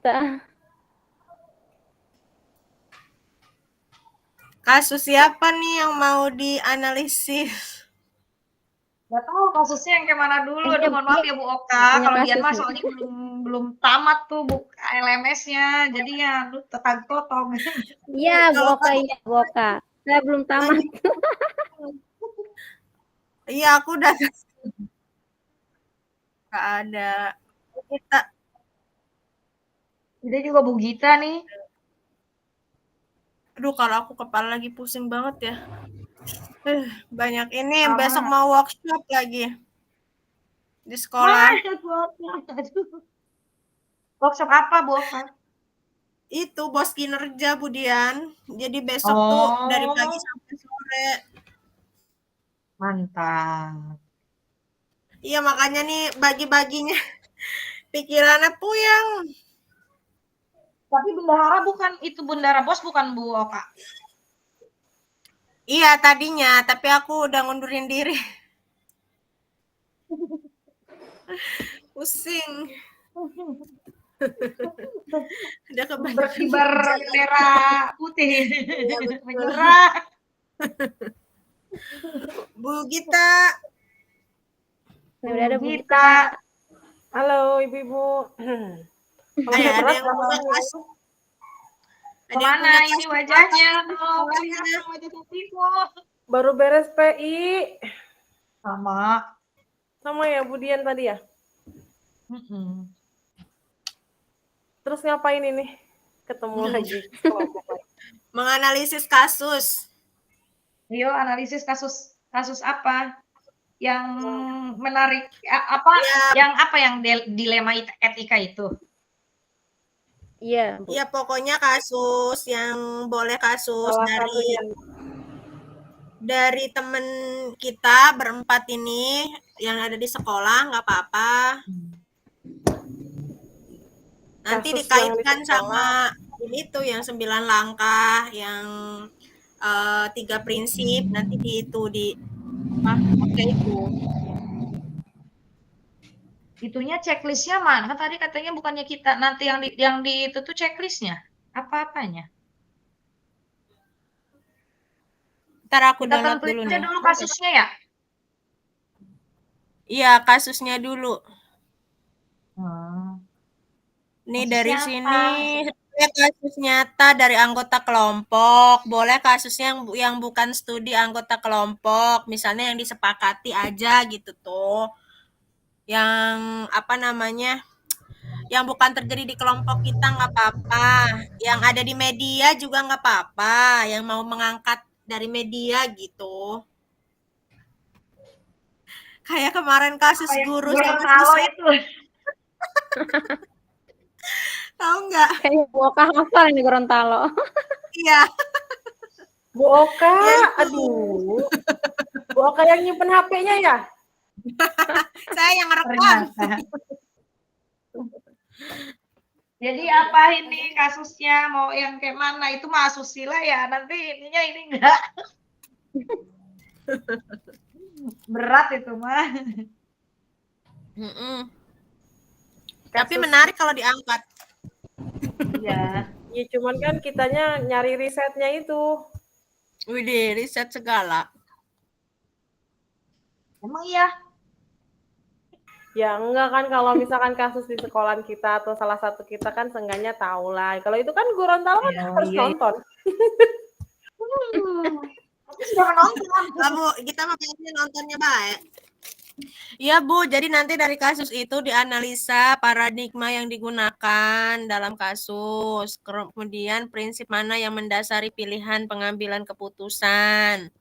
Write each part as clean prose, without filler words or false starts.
kita. Kasus siapa nih yang mau dianalisis? Nggak tahu kasusnya yang kayak mana dulu. Iya, Aduh, mohon maaf ya Bu Oka. punya Kalau Dian kasus mah nih. soalnya belum tamat tuh LMS-nya. Jadi ya, aduh, tetag-totong. Iya, Bu Kalau Oka, iya, Bu Oka. Saya belum tamat. lanjut. Iya, aku udah nggak ada. Kita Dia juga Bu Gita nih. aduh kalau aku kepala lagi pusing banget ya. Banyak ini Sama. besok mau workshop lagi di sekolah. Workshop apa Bu Oka? Itu bos kinerja Budian. Jadi besok tuh dari pagi Oh, sampai sore. mantap. Iya makanya nih bagi-baginya pikirannya puyeng. Tapi bendahara bukan itu bendahara bos bukan Bu Oka. Iya tadinya, tapi aku udah ngundurin diri. Pusing. Udah kebanyakan Berkibar kerjaan. bendera putih. Iya, betul. Menyerah. Bu Gita. Nah, udah ada Bu Gita. Gita. Halo Ibu-ibu. Kalau Ayo, ada berat yang punya kasus. Ada yang Kemana punya ini kasus wajahnya? apa? Tolong kelihatan wajah Tatiku. baru beres PI. Sama. Ya Budian tadi ya. Terus ngapain ini? Ketemu lagi. Menganalisis kasus. Yo, analisis kasus apa yang menarik yang dilema etika itu? Iya, Bu. Ya pokoknya kasus yang boleh kasus Salah satunya. dari temen kita berempat ini yang ada di sekolah nggak apa-apa. Nanti Kasus dikaitkan yang di sama ini tuh yang 9 langkah, yang 3 prinsip, nanti di itu di pakai itu. Itunya checklistnya mana? Kan tadi katanya bukannya kita nanti yang di itu tuh checklistnya apa-apanya? Ntar aku Kita download template dulu aja nih. dulu kasusnya ya. Iya, kasusnya dulu. Nih Kasusnya dari apa? sini boleh kasus nyata dari anggota kelompok, boleh kasusnya yang bukan studi anggota kelompok, misalnya yang disepakati aja gitu tuh. Yang apa namanya? Yang bukan terjadi di kelompok kita nggak apa-apa. Yang ada di media juga nggak apa-apa. Yang mau mengangkat dari media gitu. Kayak kemarin kasus guru sama Gorontalo siswa. itu. Tahu nggak? Kayak Bu Oka hafal ini Gorontalo. Iya. Bu Oka, Ya itu. aduh. Bu Oka yang nyimpen HP-nya ya? Saya yang rekam. Ternyata. Jadi apa ini kasusnya mau yang kayak mana? Itu mah asusila ya. Nanti ininya ini enggak. Berat itu mah. Tapi menarik kalau diangkat. Iya. Ya cuman kan kitanya nyari risetnya itu. Widih, riset segala. Emang iya. Ya enggak kan kalau misalkan kasus di sekolahan kita atau salah satu kita kan seenggaknya tahu lah. Kalau itu kan Gorontalo kan harus nonton. Aku sudah menonton. Kamu kita makanya nontonnya baik. Iya Bu, jadi nanti dari kasus itu dianalisa paradigma yang digunakan dalam kasus, kemudian prinsip mana yang mendasari pilihan pengambilan keputusan.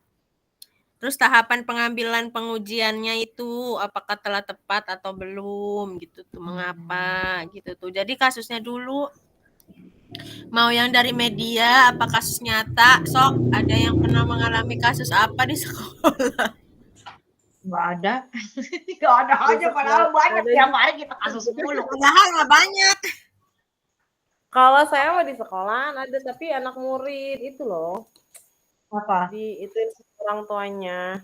Terus tahapan pengambilan pengujiannya itu apakah telah tepat atau belum gitu tuh, mengapa gitu tuh. Jadi kasusnya dulu mau yang dari media apa kasus nyata, sok ada yang pernah mengalami kasus apa di sekolah? Nggak ada. Nggak ada aja padahal banyak tiap hari kita kasus mulu. Padahal nggak banyak. Kalau saya mah di sekolahan ada, tapi anak murid itu loh. Apa? Itu orang tuanya.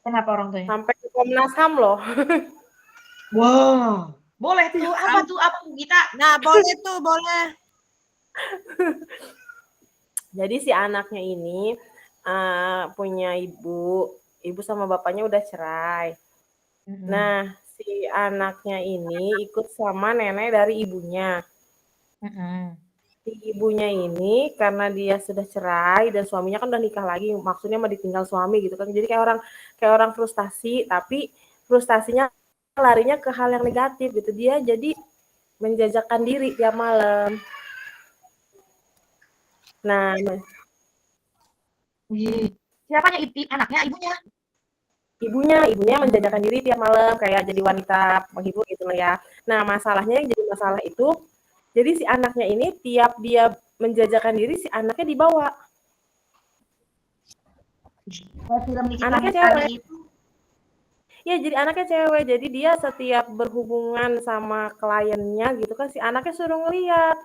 Kenapa orang tuanya? Sampai ke Komnas HAM loh. Wow. Boleh tuh, apa Bu Gita? Nah, boleh tuh, boleh. Jadi si anaknya ini punya ibu sama bapaknya udah cerai. Nah, si anaknya ini ikut sama nenek dari ibunya. Si ibunya ini karena dia sudah cerai dan suaminya kan udah nikah lagi, maksudnya mau ditinggal suami gitu kan. Jadi kayak orang frustasi, tapi frustasinya larinya ke hal yang negatif gitu. Dia jadi menjajakan diri tiap malam. Nah, Siapanya anaknya, ibunya? ibunya menjajakan diri tiap malam kayak jadi wanita menghibur gitu lah ya. Nah, masalahnya yang jadi masalah itu jadi si anaknya ini tiap dia menjajakan diri si anaknya dibawa. Film Nikita Anaknya Mirzani cewek. itu. Ya, jadi anaknya cewek. Jadi dia setiap berhubungan sama kliennya gitu kan si anaknya suruh ngeliat.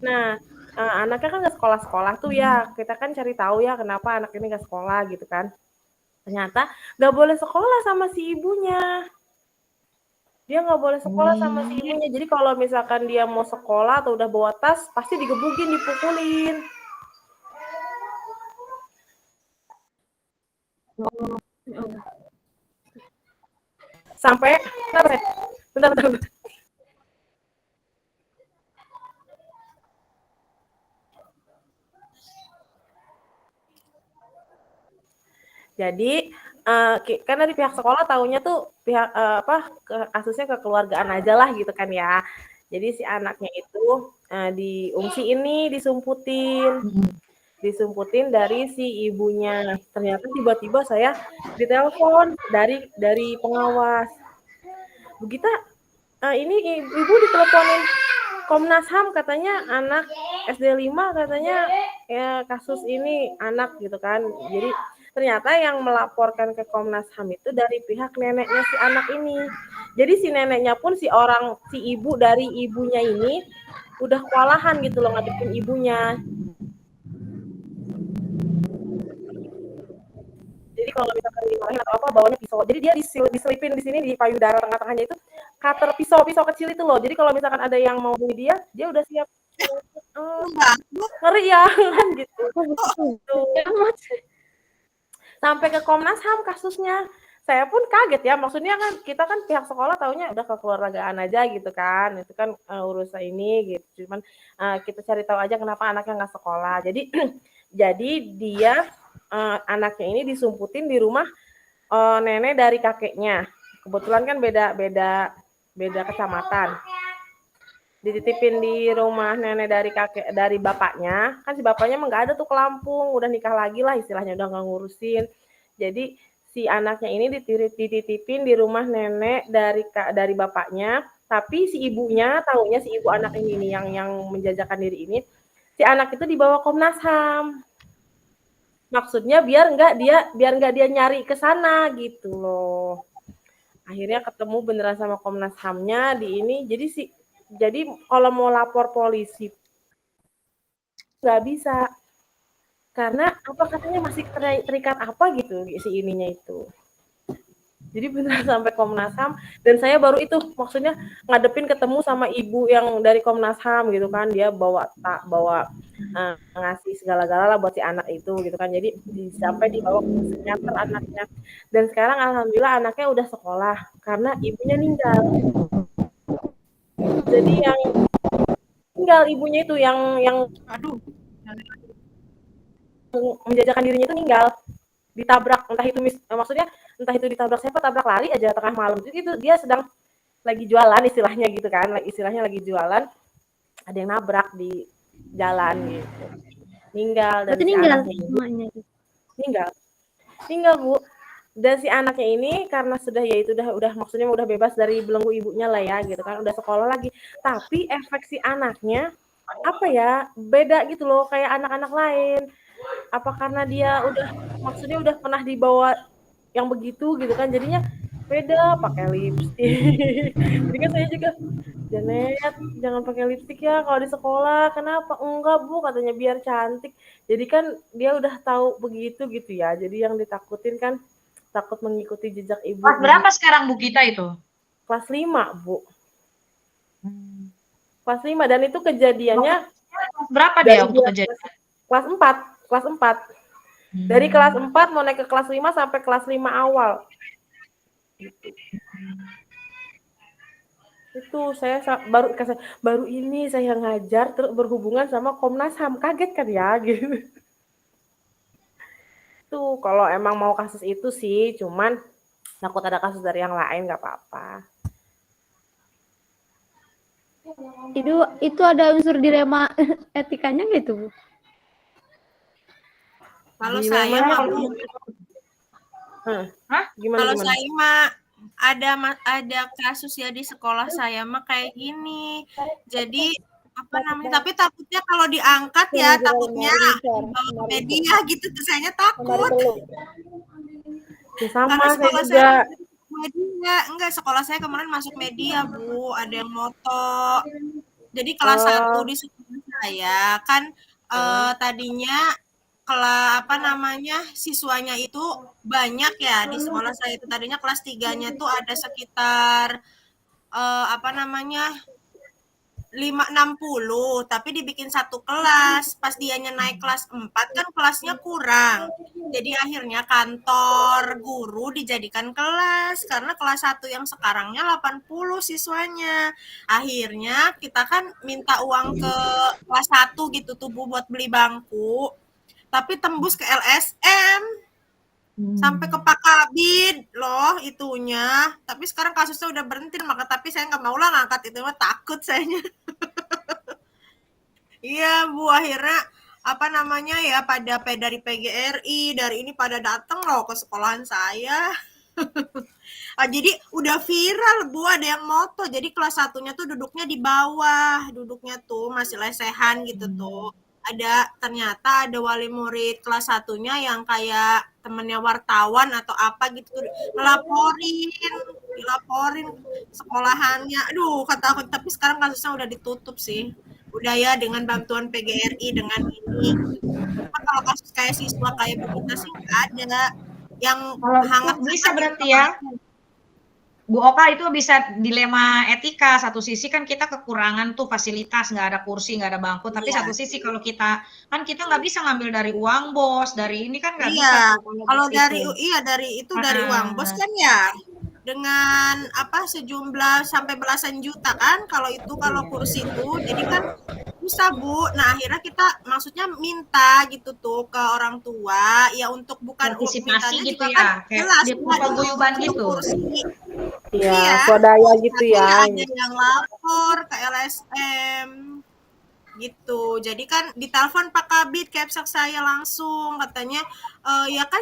Nah, anaknya kan nggak sekolah-sekolah tuh ya. Kita kan cari tahu ya kenapa anak ini nggak sekolah gitu kan. Ternyata nggak boleh sekolah sama si ibunya. Dia nggak boleh sekolah sama si ibunya. Jadi kalau misalkan dia mau sekolah atau udah bawa tas, pasti digebukin, dipukulin. Sampai, bentar. Jadi kan dari pihak sekolah taunya tuh kasusnya kekeluargaan aja lah gitu kan ya. Jadi si anaknya itu diungsi ini disumputin dari si ibunya. Ternyata tiba-tiba saya ditelepon dari pengawas. Begitu ini ibu diteleponin Komnas HAM katanya anak SD 5 katanya ya kasus ini anak gitu kan. Jadi ternyata yang melaporkan ke Komnas HAM itu dari pihak neneknya si anak ini. Jadi si neneknya pun si ibu dari ibunya ini udah kewalahan gitu loh ngadepin ibunya. Jadi kalau misalkan dimarahin atau apa bawanya pisau. Jadi dia diselipin di sini di payudara tengah-tengahnya itu cutter pisau kecil itu loh. Jadi kalau misalkan ada yang mau bunuh dia udah siap. Ngeri ya kan gitu. Sampai ke Komnas HAM kasusnya. Saya pun kaget ya, maksudnya kan kita kan pihak sekolah taunya udah kekeluargaan aja gitu kan, itu kan urusan ini gitu. Cuman kita cari tahu aja kenapa anaknya nggak sekolah. Jadi jadi dia anaknya ini disumputin di rumah nenek dari kakeknya. Kebetulan kan beda kecamatan. Dititipin di rumah nenek dari bapaknya, kan si bapaknya emang nggak ada tuh ke Lampung, udah nikah lagi lah istilahnya, udah nggak ngurusin. Jadi si anaknya ini dititipin di rumah nenek dari bapaknya, tapi si ibunya taunya si ibu anak ini nih yang menjajakan diri ini, si anak itu dibawa Komnas HAM. Maksudnya biar nggak dia nyari ke sana gitu loh. Akhirnya ketemu beneran sama Komnas HAM-nya di ini. Jadi kalau mau lapor polisi nggak bisa. Karena apa katanya masih terikat apa gitu si ininya itu. Jadi beneran sampai Komnas HAM dan saya baru itu maksudnya ngadepin ketemu sama ibu yang dari Komnas HAM gitu kan, dia bawa ngasih segala-gala lah buat si anak itu gitu kan. Jadi sampai dibawa ke psikiater anaknya. Dan sekarang alhamdulillah anaknya udah sekolah karena ibunya meninggal. Jadi yang tinggal ibunya itu yang menjajakan dirinya itu meninggal, ditabrak entah itu ditabrak siapa, tabrak lari aja tengah malam itu dia sedang lagi jualan istilahnya gitu kan, lagi jualan ada yang nabrak di jalan gitu, meninggal. Dan berarti si ninggal anaknya ini Meninggal Bu. Dan si anaknya ini karena sudah ya itu udah maksudnya udah bebas dari belenggu ibunya lah ya gitu kan, udah sekolah lagi, tapi efek si anaknya apa ya beda gitu loh kayak anak-anak lain. Apa karena dia udah pernah dibawa yang begitu gitu kan, jadinya beda, pakai lipstik. Jadi kan saya juga, Janet jangan pakai lipstik ya kalau di sekolah. Kenapa? Enggak Bu, katanya biar cantik. Jadi kan dia udah tahu begitu gitu ya, jadi yang ditakutin kan takut mengikuti jejak ibu. Kelas berapa sekarang Bu Gita itu? kelas 5, Bu. Hmm. Kelas 5 dan itu kejadiannya Berapa dari dia waktu dia kejadian? kelas 4, kelas 4. Dari kelas 4 mau naik ke kelas 5 sampai kelas 5 awal. Gitu. Itu saya baru ini saya ngajar terus berhubungan sama Komnas HAM, kaget kan ya gitu. Tuh kalau emang mau kasus itu sih, cuman takut ada kasus dari yang lain nggak apa-apa. Itu ada unsur dilema etikanya nggak itu, Bu? Kalau Di saya memangnya mah, kalau Bu, gimana kalau gimana? saya mah ada kasus ya di sekolah saya mah kayak gini. Jadi apa namanya? Tapi takutnya kalau diangkat ya, takutnya dibawa ke media gitu tuh sayanya takut. Ya sama Karena saya sekolah saya juga. media, enggak sekolah saya kemarin masuk media, Bu. Ada yang moto. Jadi kelas 1 di sekolah saya kan tadinya apa namanya siswanya itu banyak ya di sekolah saya itu tadinya kelas 3-nya tuh ada sekitar apa namanya 60 tapi dibikin satu kelas pas dianya naik kelas 4 kan kelasnya kurang jadi akhirnya kantor guru dijadikan kelas karena kelas 1 yang sekarangnya 80 siswanya akhirnya kita kan minta uang ke kelas 1 gitu tuh Bu buat beli bangku tapi tembus ke LSM sampai ke Pak Kabid loh itunya tapi sekarang kasusnya udah berhenti maka tapi saya nggak mau lah ngangkat itu mah takut sayanya. Iya Bu, akhirnya apa namanya ya pada dari PGRI dari ini pada datang loh ke sekolahan saya. Jadi udah viral Bu ada yang moto. Jadi kelas satunya tuh duduknya di bawah, duduknya tuh masih lesehan gitu tuh. Ternyata ada wali murid kelas satunya yang kayak temennya wartawan atau apa gitu tuh dilaporin sekolahannya. Aduh, kata aku tapi sekarang kasusnya udah ditutup sih. Udah ya dengan bantuan PGRI dengan ini. Cuma kalau kasus kayak siswa kayak begitu sih nggak ada. Yang Kalau itu hangat bisa berarti ya, Bu Oka itu bisa dilema etika. Satu sisi kan kita kekurangan tuh fasilitas, nggak ada kursi, nggak ada bangku. Tapi iya. satu sisi kalau kita kan kita nggak bisa ngambil dari uang bos, dari ini kan nggak bisa Iya, tuh kalau bos dari itu. dari itu dari uang bos kan ya dengan apa sejumlah sampai belasan juta kan kalau itu kalau kursi itu jadi kan bisa Bu. Nah akhirnya kita maksudnya minta gitu tuh ke orang tua ya untuk bukan Partisipasi mintanya gitu juga kan ya, kayak jelas dia Bu paguyuban untuk gitu. kursi. Iya, Iya, swadaya gitu tapi ya. ada yang lapor ke LSM gitu. Jadi kan ditelepon Pak Kabid Kepsek saya langsung katanya ya kan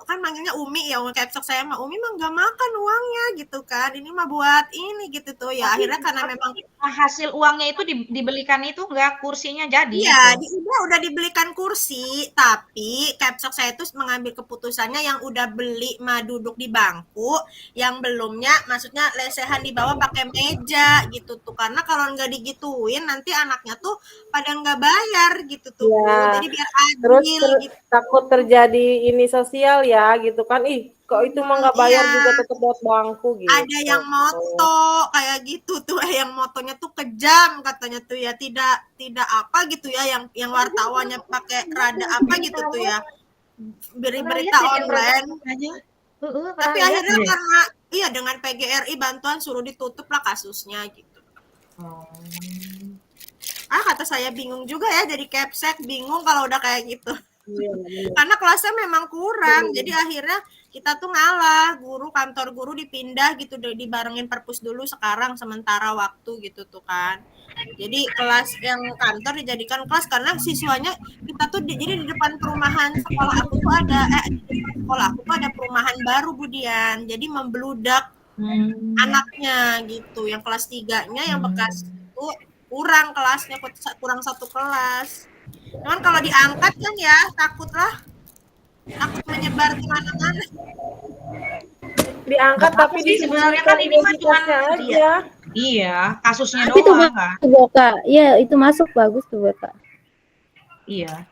kan manggilnya Umi ya Kepsek saya mah Umi mah nggak makan uangnya gitu kan ini mah buat ini gitu tuh ya akhirnya karena memang Hasil uangnya itu dibelikan itu enggak kursinya jadi iya, gitu. udah dibelikan kursi, tapi Capsok saya itu mengambil keputusannya yang udah beli mah duduk di bangku, yang belumnya maksudnya lesehan di bawah pakai meja gitu tuh. Karena kalau nggak digituin nanti anaknya tuh pada nggak bayar gitu tuh Bu. Ya, Jadi biar terus adil gitu. takut terjadi ini sosial ya gitu kan. Ih, kok itu mah nggak bayar Iya. juga tetap buat bangku Ada gitu. yang moto kayak gitu tuh yang motonya tuh kejam katanya tuh ya tidak apa gitu ya yang wartawannya pakai rada apa gitu tuh ya berita online tapi akhirnya karena iya dengan PGRI bantuan suruh ditutup lah kasusnya gitu kata saya bingung juga ya jadi Capsek bingung kalau udah kayak gitu karena kelasnya memang kurang jadi akhirnya kita tuh ngalah kantor guru dipindah gitu dibarengin perpus dulu sekarang sementara waktu gitu tuh kan jadi kelas yang kantor dijadikan kelas karena siswanya kita tuh jadi di depan perumahan sekolah aku tuh ada di depan sekolah aku tuh ada perumahan baru Budian jadi membludak anaknya gitu yang kelas 3-nya yang bekas itu kurang kelasnya kurang satu kelas cuman kalau diangkat kan ya takut menyebar kemana-mana diangkat tapi sih sebenarnya kan ini mah cuma aja. Iya, kasusnya Itu doang kan. Boka. Iya, itu masuk bagus tuh Boka. Iya.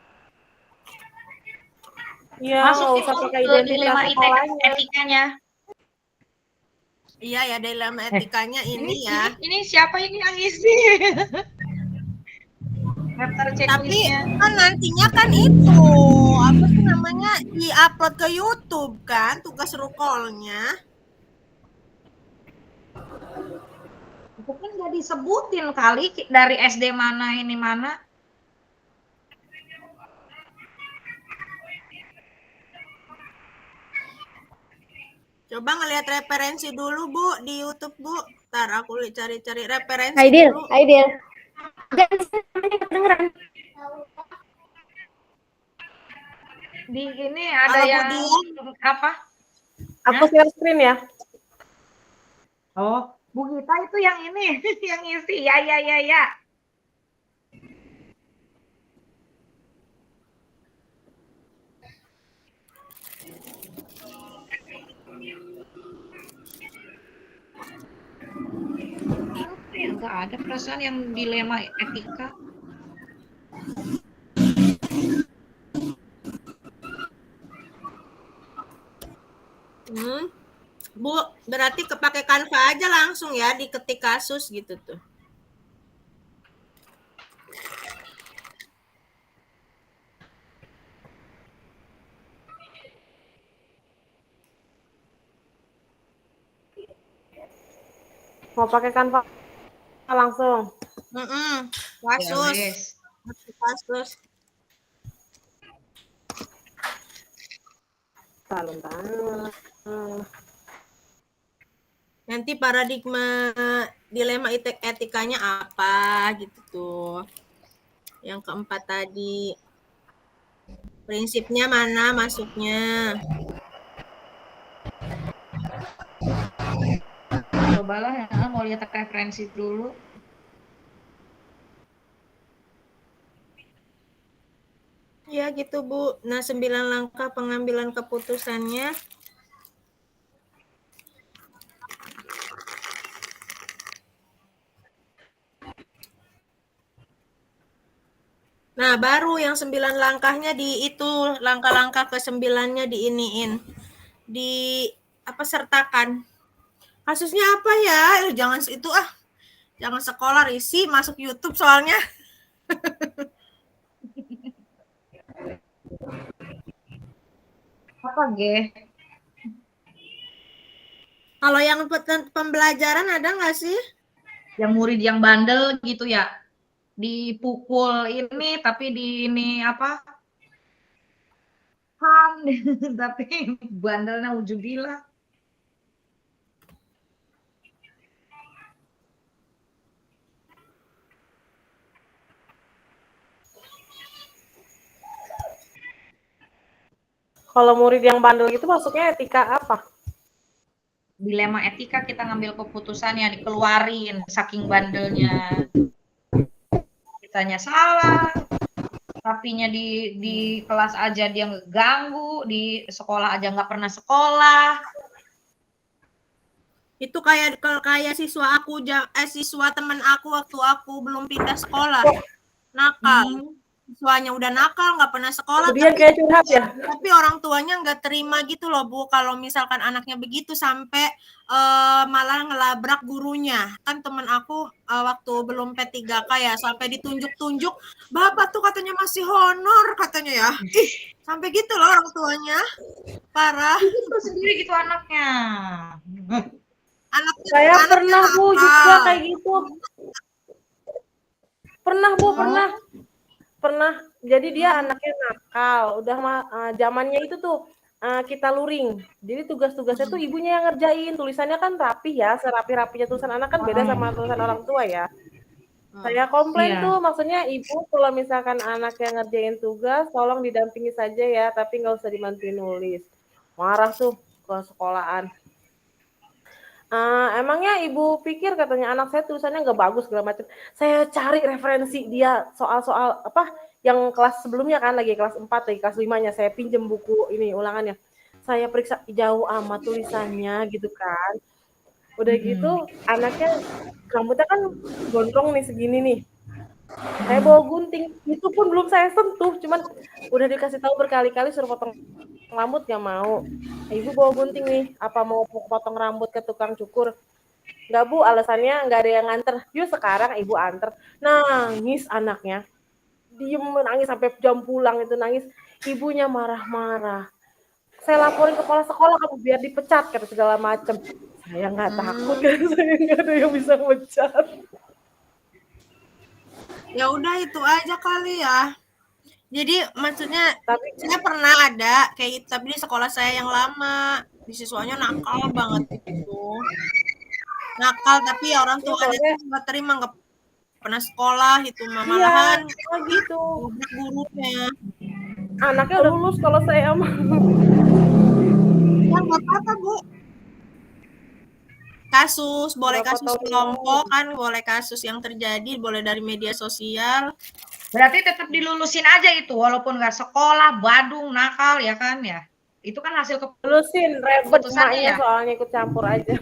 Iya, Masuk nggak itu usah pakai ke identitas dilema sekolahnya. etikanya. Iya ya, dilema etikanya ini ya. Ini siapa ini yang isi? Daftar Tapi checklistnya. kan nantinya kan itu apa sih namanya di-upload ke YouTube kan tugas rukolnya. Itu kan nggak disebutin kali dari SD mana ini mana. Coba ngelihat referensi dulu Bu di YouTube Bu. Ntar aku cari-cari referensi Aidil, dulu. Aidil. Guys, namanya kedengeran. Di ini ada Kalau yang Budian, apa? Aku share screen ya. Oh, Bu Gita itu yang ini, yang isi. Ya. Enggak ada perasaan yang dilema etika. Bu, berarti kepake Canva aja langsung ya diketik kasus gitu tuh. Mau pakai Canva langsung. Kasus. Yes. Kasus. Nanti paradigma dilema etikanya apa gitu tuh. Yang keempat tadi. Prinsipnya mana masuknya? Cobalah ya, mau lihat referensi dulu. Ya gitu Bu. Nah 9 langkah pengambilan keputusannya. Nah baru yang 9 langkahnya di itu langkah-langkah ke-9-nya diiniin. Di apa sertakan. Kasusnya apa ya? Jangan itu ah. Jangan sekolah Risi masuk YouTube soalnya. Apa ge? Kalau yang pembelajaran ada nggak sih? Yang murid yang bandel gitu ya, dipukul ini tapi di ini apa? Tapi bandelnya ujubillah. Kalau murid yang bandel itu masuknya etika apa? Dilema etika kita ngambil keputusan yang dikeluarin saking bandelnya. Kitanya salah, tapinya di kelas aja dia ganggu, di sekolah aja nggak pernah sekolah. Itu kayak siswa siswa teman aku waktu aku belum pindah sekolah. Nakal. Siswanya udah nakal, nggak pernah sekolah. Dia kayak curhat ya? Tapi orang tuanya nggak terima gitu loh Bu, kalau misalkan anaknya begitu sampai malah ngelabrak gurunya. Kan temen aku waktu belum P3K ya, sampai ditunjuk-tunjuk, Bapak tuh katanya masih honor katanya ya. Sampai gitu loh orang tuanya. Parah. Itu sendiri gitu anaknya. Saya pernah Bu juga kayak gitu. Pernah Bu, pernah. Jadi dia anaknya nakal. Udah zamannya itu tuh kita luring. Jadi tugas-tugasnya tuh ibunya yang ngerjain. Tulisannya kan rapi ya, serapi-rapinya tulisan anak kan beda sama tulisan orang tua ya. Saya komplain tuh, maksudnya ibu kalau misalkan anak yang ngerjain tugas, tolong didampingi saja ya, tapi nggak usah dibantuin nulis. Marah tuh ke sekolahan. Emangnya ibu pikir katanya anak saya tulisannya nggak bagus segala macam. Saya cari referensi dia soal-soal apa yang kelas sebelumnya kan lagi kelas 4 lagi kelas 5-nya saya pinjem buku ini ulangannya. Saya periksa jauh amat tulisannya gitu kan. Udah gitu anaknya rambutnya kan gondrong nih segini nih. Saya bawa gunting, itu pun belum saya sentuh, cuman udah dikasih tahu berkali-kali suruh potong rambut nggak mau. Ibu bawa gunting nih, apa mau potong rambut ke tukang cukur? Nggak Bu, alasannya nggak ada yang nganter. Yuk sekarang ibu anter. Nangis anaknya, diem nangis sampai jam pulang itu nangis. Ibunya marah-marah. Saya laporin kepala sekolah kamu biar dipecat kata segala macem. Saya nggak takut kan, saya nggak ada yang bisa mecat. Ya udah itu aja kali ya. Jadi maksudnya Tapi saya pernah ada kayak gitu, tapi di sekolah saya yang lama, di siswanya nakal banget itu. Nakal tapi ya orang ya tuanya soalnya tuh nggak terima, nggak pernah sekolah itu mah, iya malahan gitu. ngubrak gurunya. Anaknya udah lulus kalau saya mah. Ya nggak apa-apa Bu. Kasus, boleh Berapa kasus tahun yang kelompok lalu. kan, boleh kasus yang terjadi, boleh dari media sosial. Berarti tetap dilulusin aja itu, walaupun nggak sekolah, badung, nakal ya kan ya. Itu kan hasil Lulusin, rebet keputusannya emaknya ya. soalnya ikut campur aja.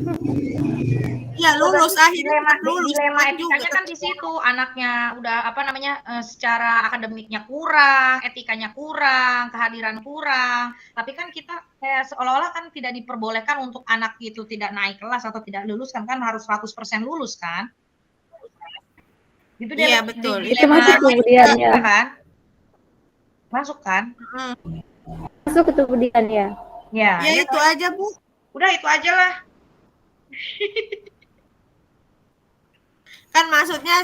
Ya lulus, Berarti akhirnya dilema, tetap lulus. dilema Kan juga etikanya kan di tetap situ. Anaknya udah apa namanya secara akademiknya kurang, etikanya kurang, kehadiran kurang. Tapi kan kita kayak seolah-olah kan tidak diperbolehkan untuk anak itu tidak naik kelas atau tidak lulus kan harus 100% lulus kan. Itu Iya dia betul. Itu Itu masuk dilema kemudian etika ya. kan. Masuk kan? Masuk ke kemudian ya. Ya, Ya ya itu kan? aja Bu. Udah itu aja lah. Kan maksudnya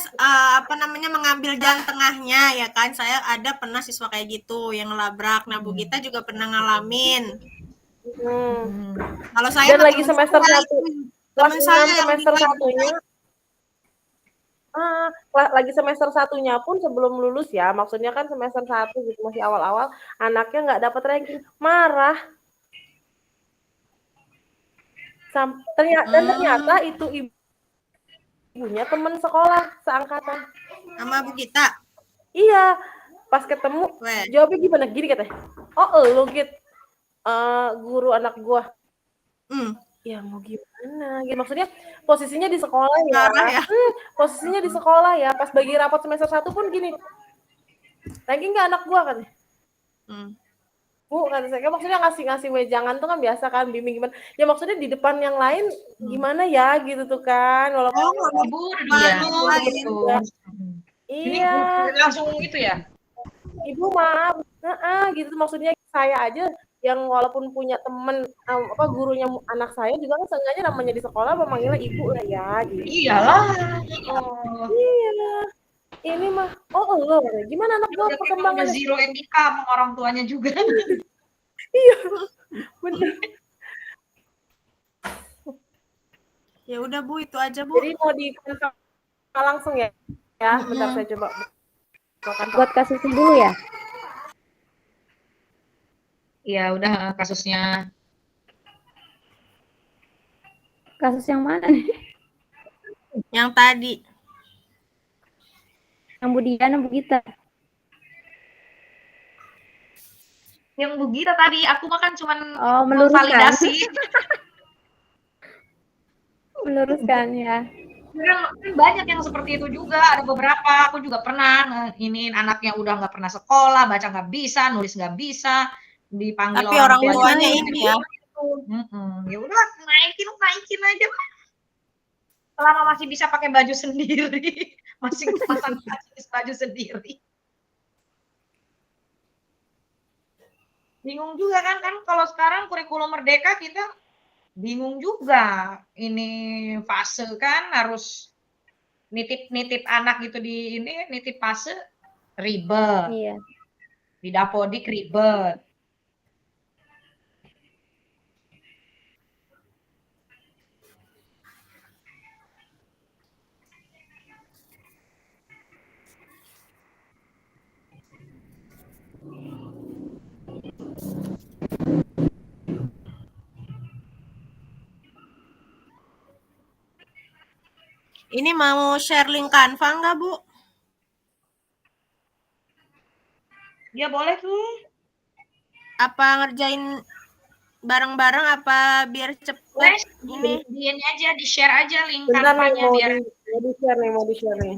apa namanya mengambil jalan tengahnya ya kan. Saya ada pernah siswa kayak gitu yang labrak. Nah Bu Gita juga pernah ngalamin. Kalau saya Dan mah lagi teman semester saya 1, itu, kelas teman 6 saya yang semester dilabrak. satunya, lagi semester satunya pun sebelum lulus ya, maksudnya kan semester 1 gitu masih awal-awal, anaknya nggak dapat ranking, marah. Ternyata itu ibunya teman sekolah seangkatan. Sama Bu Gita. Iya, pas ketemu Weh. jawabnya gimana? Gini katanya, oh lo Git, guru anak gua. Ya mau gimana? Gitu. Maksudnya posisinya di sekolah ya. Marah ya. Posisinya di sekolah ya. Pas bagi rapat semester 1 pun gini. Ranking nggak anak gua kan? Bu, kata saya, maksudnya ngasih wejangan tuh kan biasa kan, bimbing gimana. Ya maksudnya di depan yang lain gimana ya gitu tuh kan. Walaupun Ibu dia gitu. iya. Ini langsung gitu ya. Ibu maaf, gitu maksudnya saya aja yang walaupun punya temen gurunya anak saya juga kan seenggaknya namanya di sekolah memanggilnya ibu lah ya gitu. Iyalah. Iya. Ini mah lo gimana anak gua perkembangannya? Udah zero etika sama orang tuanya juga. Iya. Bener. Ya udah Bu, itu aja Bu. Jadi mau di langsung ya. Ya, bentar saya coba. Buat kasusnya dulu ya. Iya, udah kasusnya. Kasus yang mana nih? Yang tadi. Yang Bu Diana, Bu Gita. Yang Bu Gita tadi, aku makan cuman meluruskan. validasi. Meluruskan ya. Kan banyak yang seperti itu juga, ada beberapa. Aku juga pernah ini anaknya udah nggak pernah sekolah, baca nggak bisa, nulis nggak bisa, dipanggil tapi orang tuanya ini ya. Ya udah naikin aja. Selama masih bisa pakai baju sendiri, masih pasang baju sendiri. Bingung juga kan kalau sekarang kurikulum merdeka kita bingung juga. Ini fase kan harus nitip anak gitu di ini nitip fase ribet. Iya. Di Dapodik ribet. Ini mau share link Canva nggak Bu? Ya boleh tuh. Apa ngerjain bareng-bareng apa biar cepet? Ini aja di share aja link Bentar Canva-nya biar mau di share nih.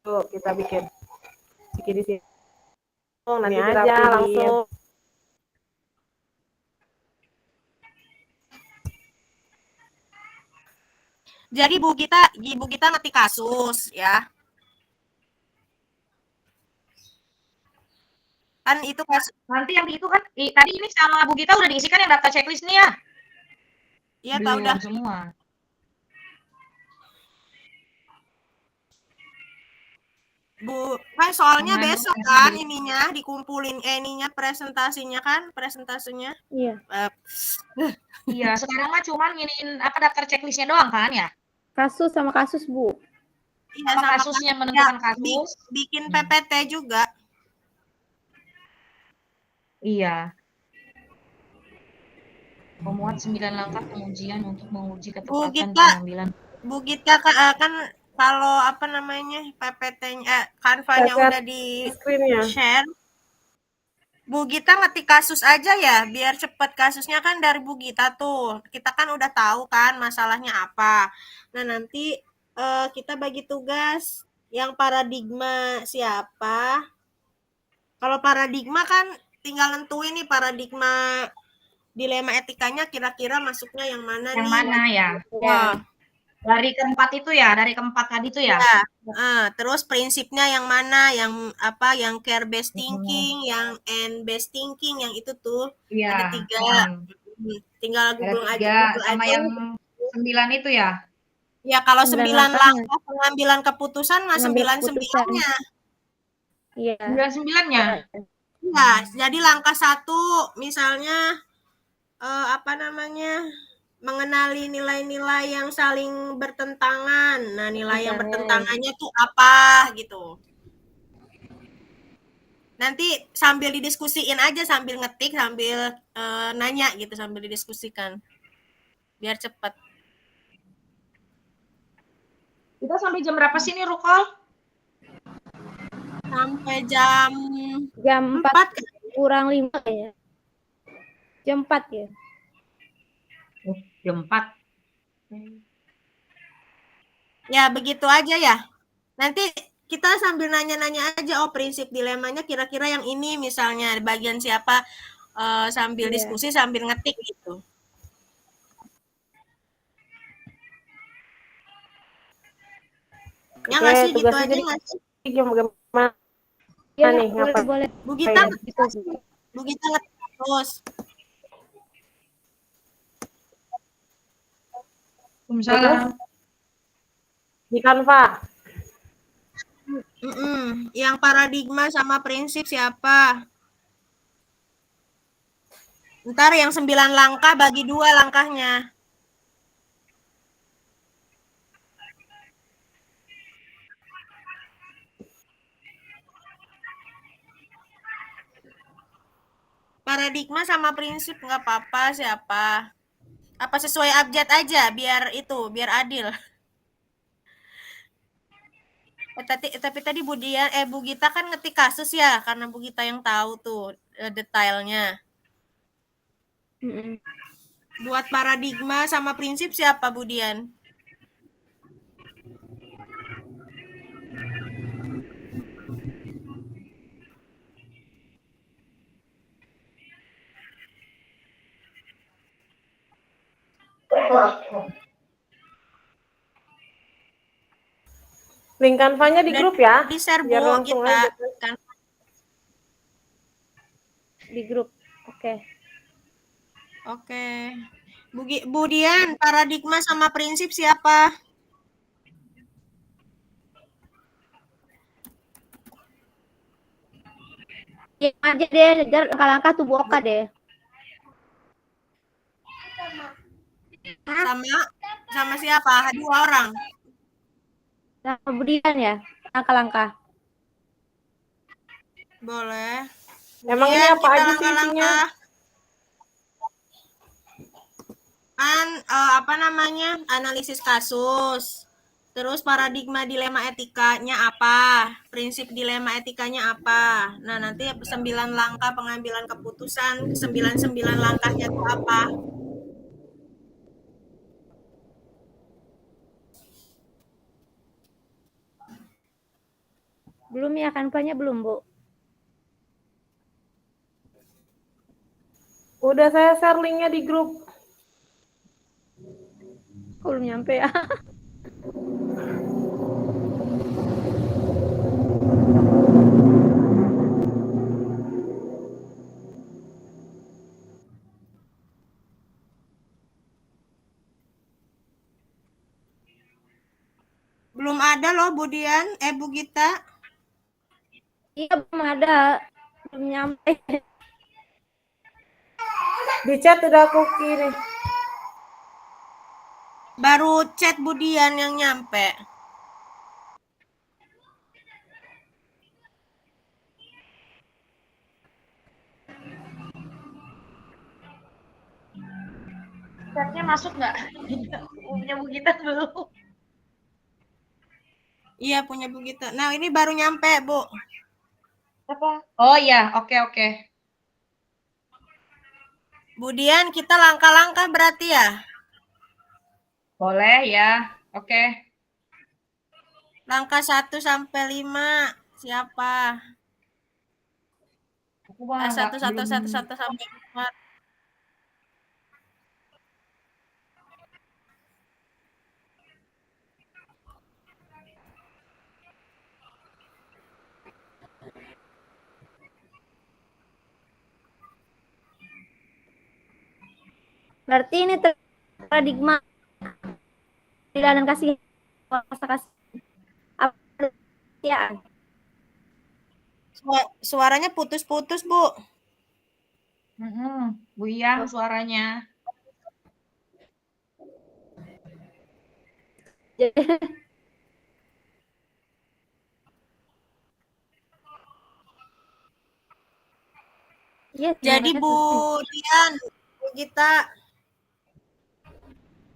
Yuk kita bikin di sini. nanti Ini aja dirapiin. langsung. Jadi Ibu Gita ngetik kasus ya. Kan itu kasus. Nanti yang itu kan tadi ini sama Bu Gita udah diisikan yang daftar checklist nih ya. Iya, tahu Belum dah. semua. Bu, kan soalnya Mengandung besok kan ininya dikumpulin ininya presentasinya kan, presentasenya. Iya. Iya, sekarang mah cuman nginin apa daftar checklistnya doang kan ya? Kasus sama kasus, Bu. Iya, Sama sama kasusnya ya, menentukan kasus. bikin PPT juga. Iya. Memuat 9 langkah pengujian untuk menguji ketepatan pengambilan. Bu Gita kan kalau apa namanya PPT-nya Canva-nya Cacat udah di screen-nya. share. Bu Gita ngetik kasus aja ya, biar cepet kasusnya kan dari Bu Gita tuh. Kita kan udah tahu kan masalahnya apa. Nah, nanti kita bagi tugas yang paradigma siapa. Kalau paradigma kan tinggal nentuin nih paradigma dilema etikanya kira-kira masuknya yang mana Yang nih. mana ya? Wah. Dari keempat itu ya, dari keempat tadi itu ya. Terus prinsipnya yang mana, yang apa, yang care based thinking, yang and based thinking, yang itu tuh Iya. ada 3. Tinggal Ada Google 3 aja, sama yang 9 itu ya. Ya kalau 9 langkahnya. langkah pengambilan keputusan mah Pengambilan 9-9-nya. Iya. 9-9-nya. Iya, jadi langkah 1 misalnya apa namanya? Mengenali nilai-nilai yang saling bertentangan. Nah, nilai yang bertentangannya tuh apa gitu. Nanti sambil didiskusiin aja, sambil ngetik, sambil nanya gitu, sambil didiskusikan. Biar cepet. Kita sampai jam berapa sih nih, Rukol? Sampai jam 4 kurang 5 ya. Jam 4 ya. Jam 4. Ya, begitu aja ya. Nanti kita sambil nanya-nanya aja, prinsip dilemanya kira-kira yang ini misalnya bagian siapa, sambil diskusi sambil ngetik gitu. Ya nggak sih, gitu aja nggak sih? Gimana nih? Boleh. Bu Gita ngetik terus. Waalaikumsalam. Di Canva. Yang paradigma sama prinsip siapa? Ntar yang 9 langkah bagi 2 langkahnya. Paradigma sama prinsip nggak apa-apa siapa. Apa sesuai abjad aja biar biar adil. Tapi tadi Bu Gita kan ngetik kasus ya, karena Bu Gita yang tahu tuh detailnya. Buat paradigma sama prinsip siapa Bu Dian? Link Canva-nya di grup ya. Di share biar Bu langsung kita aja. kan. Di grup. Oke. Oke. Bu Dian, paradigma sama prinsip siapa? Ya aja deh, langkah-langkah tubuh Oka deh. Sama siapa? 2 orang. Nah, kemudian ya, langkah-langkah. Boleh. Emang ini apa aja sih isinya? Kan apa namanya? Analisis kasus. Terus paradigma dilema etikanya apa? Prinsip dilema etikanya apa? Nah, nanti 9 langkah pengambilan keputusan, 9 langkahnya itu apa? Belum ya, Canva-nya belum, Bu? Udah saya share linknya di grup. Kok belum nyampe ya? Belum ada loh Bu Dian, Bu Gita. Iya, belum ada. Belum nyampe. Di chat udah aku kirim. Baru chat Bu Dian yang nyampe. Chatnya masuk nggak? Punya Bu Gita belum. Iya, punya Bu Gita. Nah, ini baru nyampe, Bu. Apa? Oh iya, oke. Bu Dian, kita langkah-langkah berarti ya? Boleh ya, oke. Langkah 1 sampai 5. Siapa? Aku mah nggak, 1 1 belum. 1 1 sampai 5. Berarti ini paradigma keadilan dan kasih apa ya? Suaranya putus-putus, Bu. Bu Iyam suaranya. Iya, Jadi Bu Dian, Bu Gita,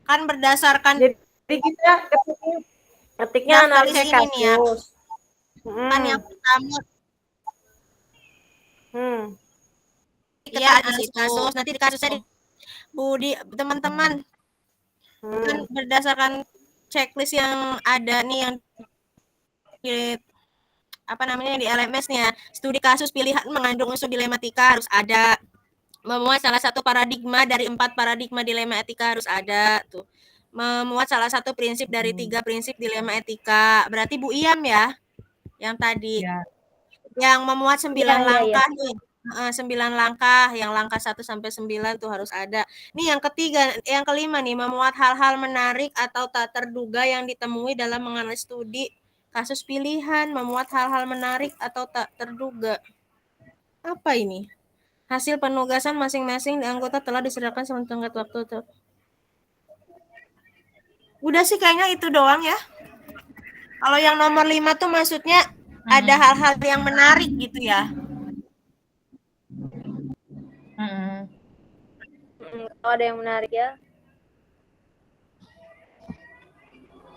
kan berdasarkan Jadi kita ketiknya daftar analisa ini nih ya. kasus. Kan yang pertama Iya, analisis kasus. Nanti di kasusnya teman-teman kan berdasarkan checklist yang ada nih yang di di LMS-nya. Studi kasus pilihan mengandung unsur dilematika harus ada. Memuat salah satu paradigma dari 4 paradigma dilema etika harus ada tuh. Memuat salah satu prinsip dari 3 prinsip dilema etika. Berarti Bu Iyam ya yang tadi. Ya. Yang memuat 9 langkah iya. nih. 9 langkah, yang langkah 1 sampai 9 tuh harus ada. Nih yang ketiga, yang kelima nih, memuat hal-hal menarik atau tak terduga yang ditemui dalam menganalisis studi kasus pilihan, memuat hal-hal menarik atau tak terduga. Apa ini? Hasil penugasan masing-masing anggota telah diserahkan sebelum tenggat waktu. Udah sih kayaknya itu doang ya. Kalau yang nomor 5 tuh maksudnya ada hal-hal yang menarik gitu ya. Kalau ada yang menarik ya.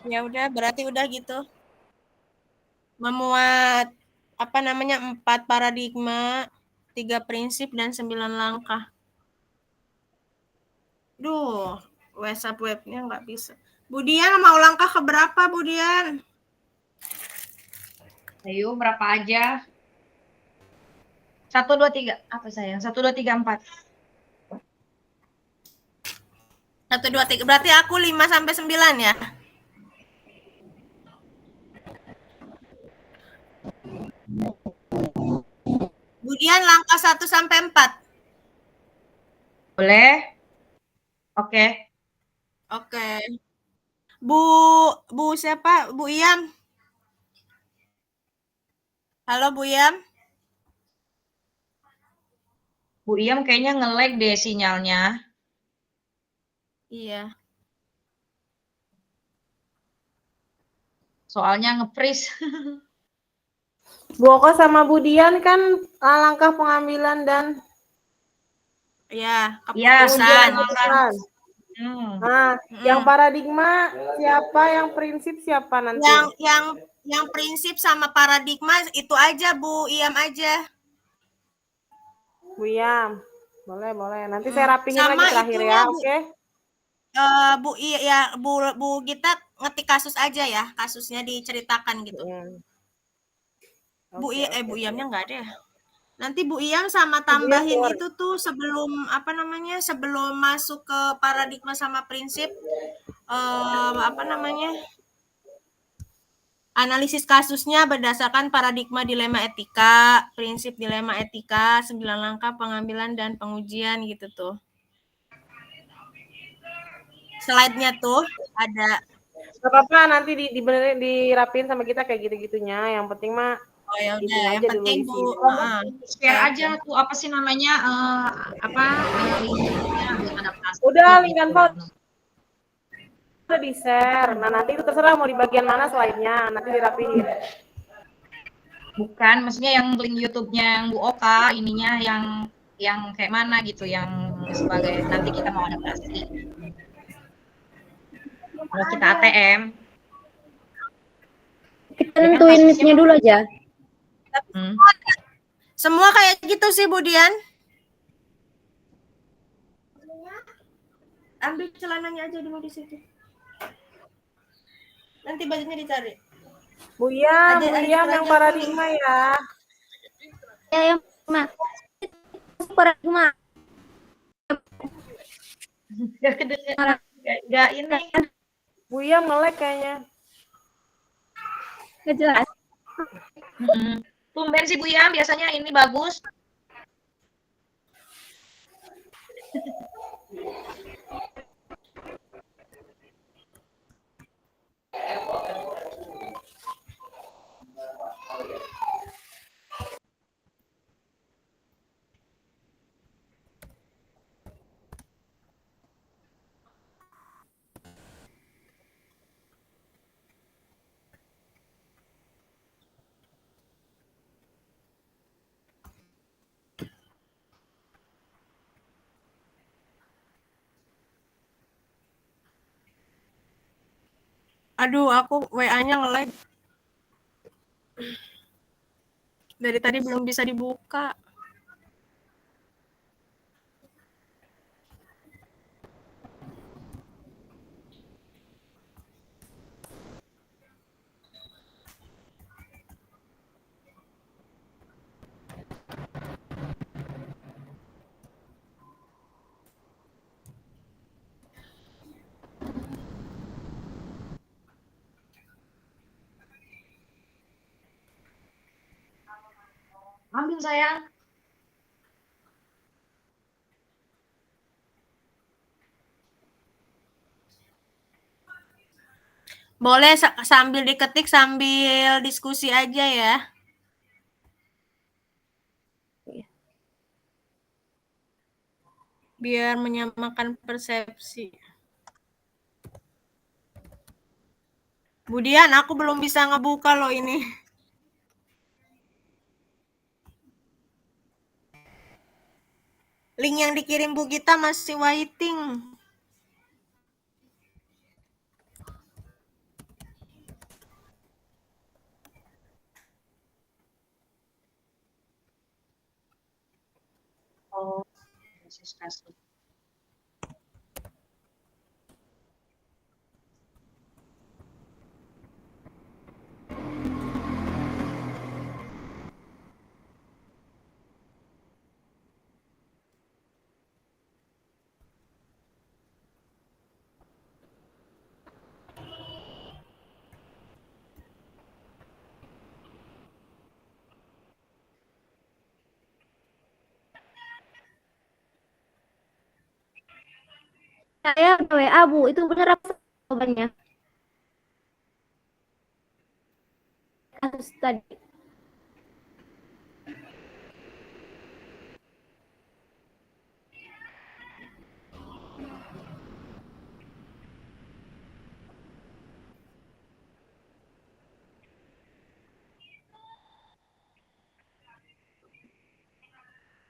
Ya udah, berarti udah gitu. Memuat 4 paradigma, 3 prinsip dan 9 langkah. Duh, WhatsApp webnya nggak bisa. Bu Dian mau langkah ke berapa, Bu Dian? Ayo, berapa aja? 1, 2, 3. Apa sayang? 1, 2, 3, 4. 1, 2, 3. Berarti aku 5 sampai 9 ya? Bu Dian langkah 1 sampai 4. Boleh? Oke. Oke. Bu siapa? Bu Iyam. Halo Bu Iyam. Bu Iyam kayaknya nge-lag deh sinyalnya. Iya. Soalnya nge-freeze. Bu Oko sama Bu Dian kan langkah pengambilan dan keputusan. Nah, yang paradigma siapa, yang prinsip siapa nanti? Yang prinsip sama paradigma itu aja Bu Iyam aja. Bu Iyam, boleh. Nanti saya rapihin sama lagi terakhir ya, oke? Bu Gita ngetik kasus aja ya, kasusnya diceritakan gitu. Bu Iyamnya nggak ada ya. Nanti Bu Iyam sama Bu Iyam tambahin keluar. itu tuh sebelum apa namanya, sebelum masuk ke paradigma sama prinsip apa namanya, analisis kasusnya berdasarkan paradigma dilema etika, prinsip dilema etika, 9 langkah pengambilan dan pengujian gitu tuh. Slide-nya tuh ada. Gak apa-apa, nanti dibenerin, dirapin sama kita kayak gitu-gitunya. Yang penting mah Oh ya itu udah, yang aja dulu penting isi. Bu, Share Oke, aja tuh apa sih namanya link YouTube-nya biar adaptasi Udah, link gitu. Canva udah di-share. Nah, nanti itu terserah mau di bagian mana slide-nya, nanti dirapihin. Bukan, maksudnya yang link YouTube-nya yang Bu Oka, ininya yang kayak mana gitu, yang sebagai nanti kita mau adaptasi. Kalau kita ATM, Kita nentuin niche-nya dulu aja. semua kayak gitu sih Bu Dian. Ambil celananya aja dulu di situ. Nanti bajunya dicari. Bu Iyam yang paradigma ya. Ya, yang mana? Paradigma. Gak ini. Bu Iyam nge-lag kayaknya. Nggak jelas. Tumben sih Bu Iyam, biasanya ini bagus. Aduh, aku WA-nya nge-lag. Dari tadi belum bisa dibuka. Ambil sayang. Boleh sambil diketik sambil diskusi aja ya. Biar menyamakan persepsi. Bu Dian, aku belum bisa ngebuka loh ini. Link yang dikirim Bu Gita masih waiting. Oh, kasih. Saya udah WA, Bu. Itu benar apa jawabannya? Kasus tadi.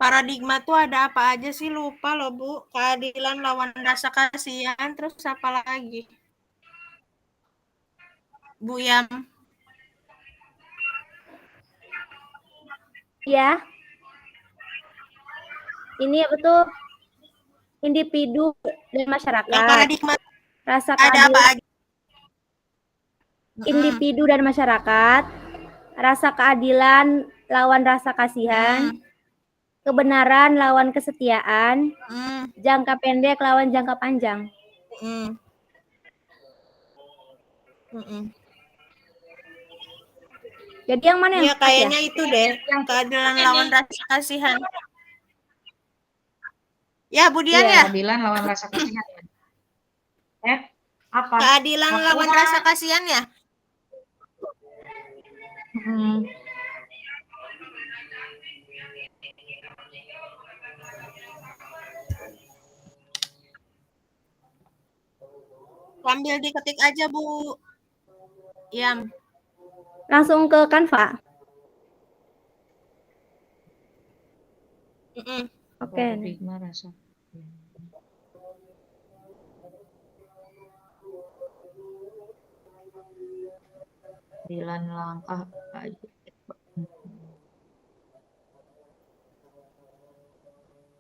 Paradigma tuh ada apa aja sih? Lupa loh Bu. Keadilan lawan rasa kasihan, terus apa lagi? Bu Yam. Ya. Ini apa tuh? Individu dan masyarakat. Yang paradigma Rasa ada keadilan. apa aja? Individu dan masyarakat. Rasa keadilan lawan rasa kasihan. kebenaran lawan kesetiaan, Hmm, jangka pendek lawan jangka panjang. hmm, hmm. Jadi yang mana yang Iya, pas ya? kayaknya itu deh, keadilan lawan rasa kasihan. Ya, Budian Iya. ya? Keadilan lawan rasa kasihan. Apa? Keadilan Aku lawan rasa kasihan ya? Hmm. Sambil diketik aja, Bu. Yam. Langsung ke Canva. Mm-mm. Oke. Paradigma rasa. Keadilan langkah.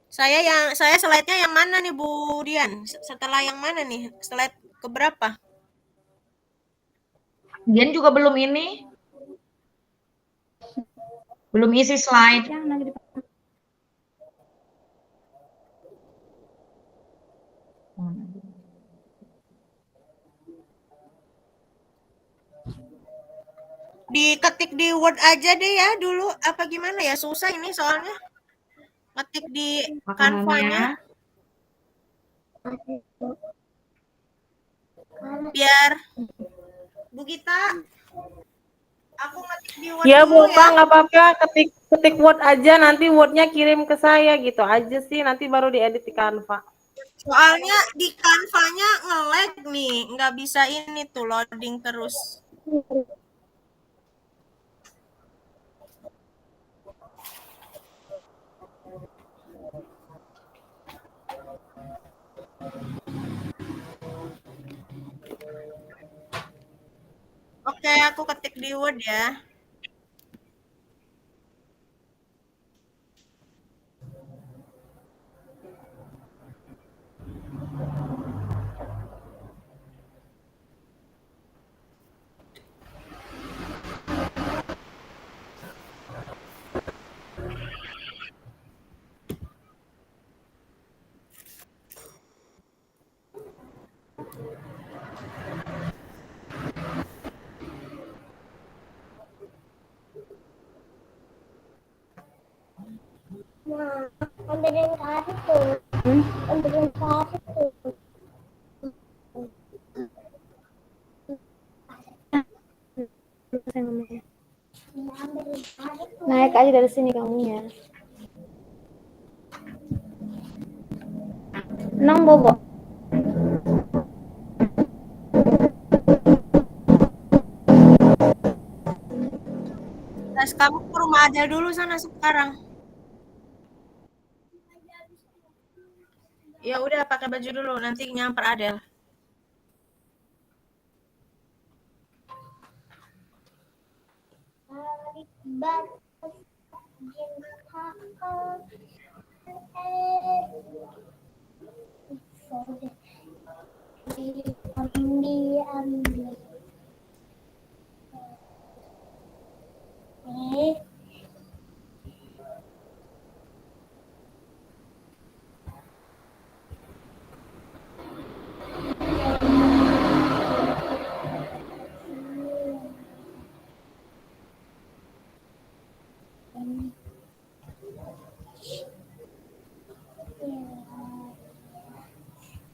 Saya slide-nya yang mana nih, Bu Dian? Setelah yang mana nih? Slide keberapa? Dian juga belum ini. Belum isi slide. Yang lagi dipasang. Diketik di Word aja deh ya dulu. Apa gimana ya? Susah ini soalnya. Ketik di Canva-nya. Biar Bu Gita, aku ngetik di Word Ya dulu Bu, ya. nggak apa-apa, ketik Word aja, nanti Word-nya kirim ke saya gitu aja sih, nanti baru diedit di Canva. Soalnya di Canva-nya nge-lag nih, nggak bisa ini tuh loading terus. Oke, aku ketik di Word ya. Naik aja dari sini kamunya. Nang bobo. Terus kamu ke rumah Adel dulu sana sekarang. Ya udah pakai baju dulu, nanti nyamper Adel.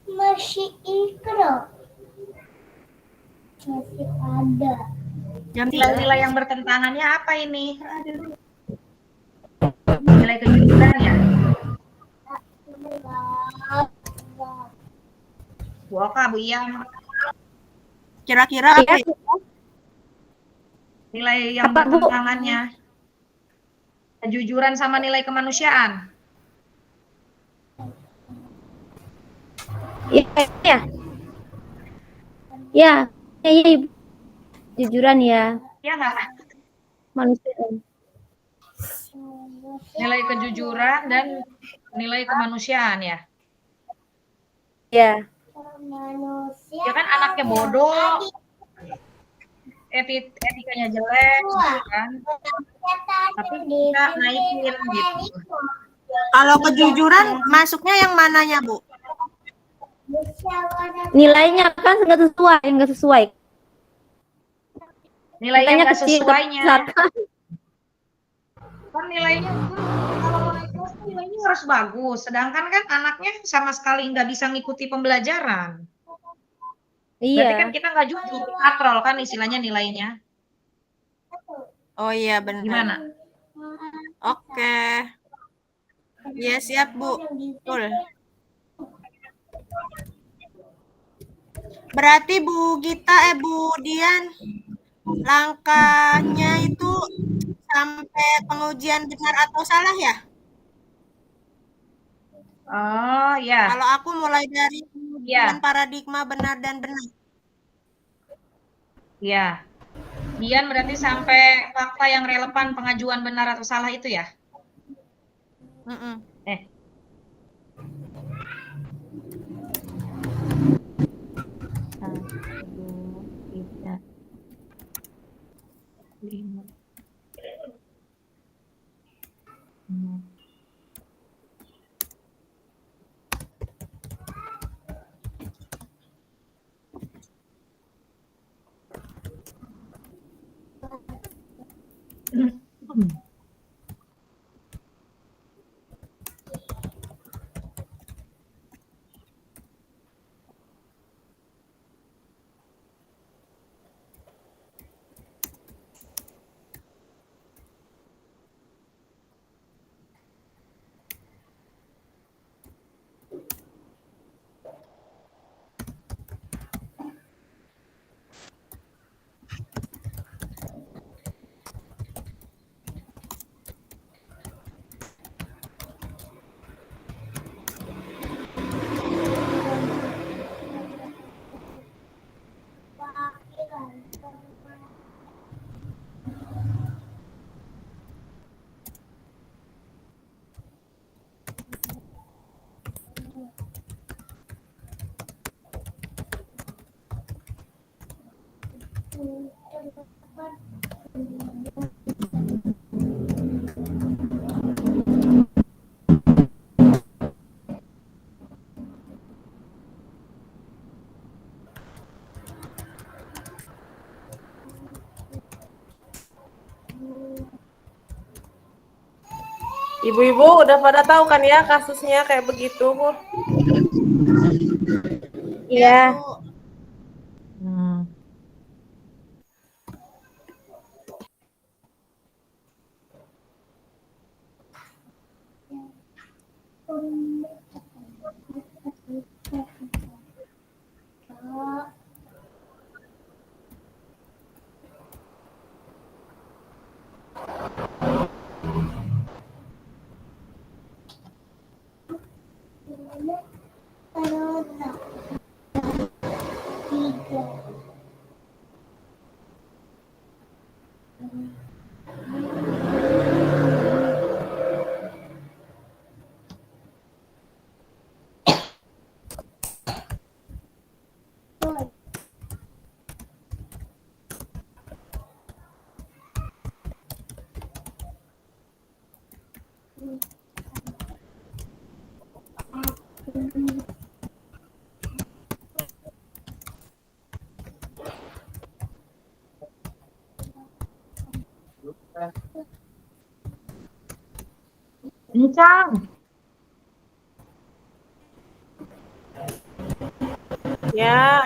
Masih ikro. Masih ada. Jam 3. Nilai-nilai yang bertentangannya apa ini? Nilai kejujuran ya? Buka Bu Iyam. Kira-kira apa? Iya. Nilai yang Apa, Bu? bertentangannya. Kejujuran sama nilai kemanusiaan. Iya. Ya. Ya, iya, Ibu. Jujuran ya, Ya nggak? manusia. Nilai kejujuran dan nilai kemanusiaan ya. Ya. Manusia. Ya kan anaknya bodoh, etikanya jelek, gitu kan. Tapi kita naikin gitu. Kalau kejujuran masuknya yang mananya, Bu? Nilainya kan nggak sesuai. Nilainya Katanya nggak kecil, sesuainya. kesalahan. Kan nilainya kalau naik kelas kan nilainya harus bagus. Sedangkan kan anaknya sama sekali nggak bisa ngikuti pembelajaran. Berarti kan Iya. kita nggak jujur, katrol kan istilahnya nilainya. Oh iya benar. Gimana? Oke. Iya siap, Bu. Betul. Berarti Bu Gita, Bu Dian, langkahnya itu sampai pengujian benar atau salah ya? Oh ya, Kalau aku mulai dari pengujian ya, paradigma benar dan benar. ya. Dian berarti sampai fakta yang relevan pengajuan benar atau salah itu ya? Mm-mm. Eh, satu, dua, tiga, lima, enam. Ibu-ibu udah pada tahu kan ya kasusnya kayak begitu, Bu? Iya. Bu. Hmm. Kencang. Ya.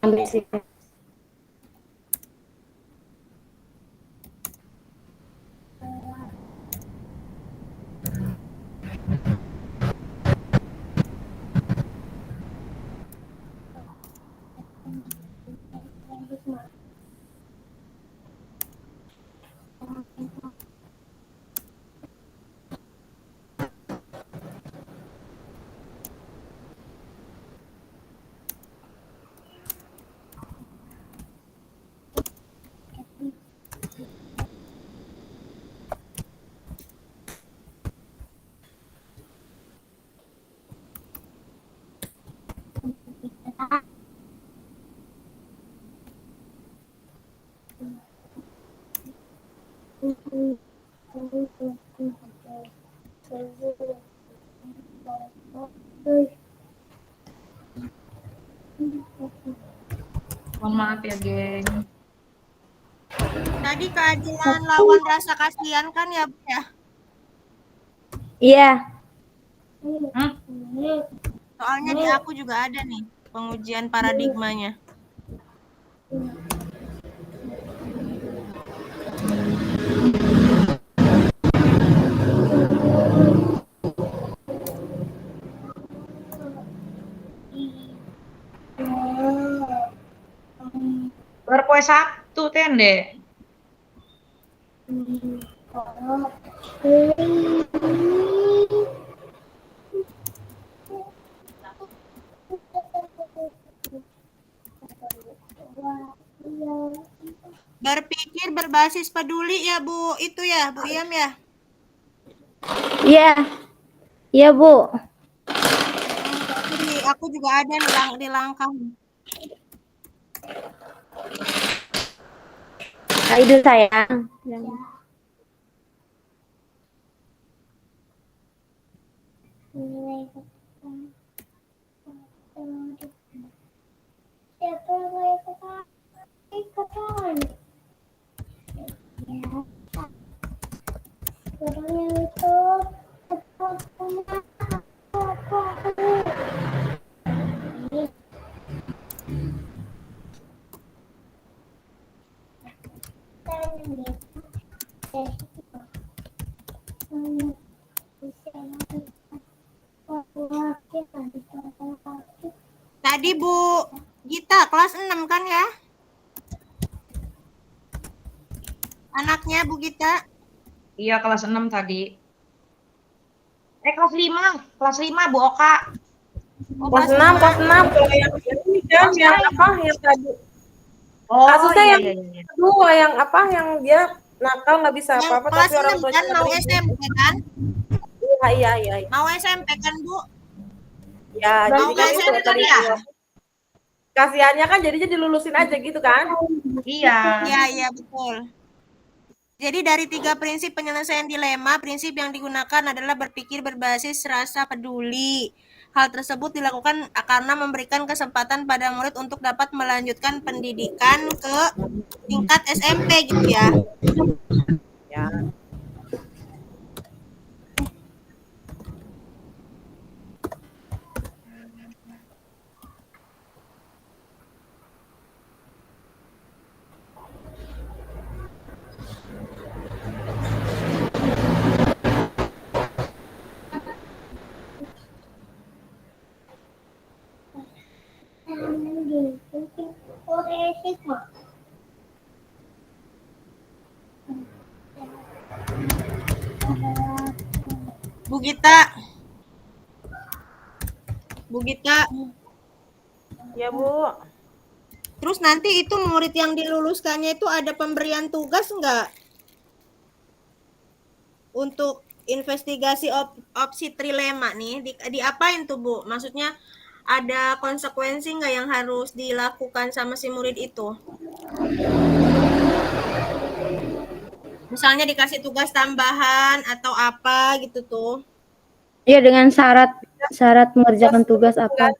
Ambil sini. Mohon maaf ya, geng. Tadi keadilan lawan rasa kasihan kan ya, Bu ya? Iya. Hmm? Soalnya di aku juga ada nih pengujian paradigmanya. Berpoe Sabtu, Tende. Berpikir berbasis peduli ya, Bu. Itu ya, Bu Iyam ya? Iya. Iya, Bu. Jadi aku juga ada di langkah. Kak Idul sayang. Siapa yang ikutan? Orangnya itu Tadi Bu Gita kelas 6 kan ya? Anaknya Bu Gita. Iya, kelas 6 tadi. Kelas 5. Kelas 5, Bu Oka. Oh, Kelas 6, kelas 6. Kalau yang ini kan yang apa yang tadi Oh, kasusnya iya, yang iya, iya. kedua yang apa yang dia nakal nggak bisa Yang apa-apa kelas tapi orang 6 tuanya kan mau ngeberin. SMP kan? Iya. Mau SMP kan, Bu? Ya, Mau jadi kan itu SMP tadi ya? kasihannya kan jadinya dilulusin aja gitu kan. Iya. Iya, betul. Jadi dari 3 prinsip penyelesaian dilema, prinsip yang digunakan adalah berpikir berbasis rasa peduli. Hal tersebut dilakukan karena memberikan kesempatan pada murid untuk dapat melanjutkan pendidikan ke tingkat SMP gitu ya. Ya. Bu Gita. Bu Gita. Ya, Bu. Terus nanti itu murid yang diluluskannya itu ada pemberian tugas enggak? Untuk investigasi opsi trilema nih, diapain tuh Bu? Maksudnya ada konsekuensi nggak yang harus dilakukan sama si murid itu? Misalnya dikasih tugas tambahan atau apa gitu tuh. Iya, dengan syarat mengerjakan tugas apa?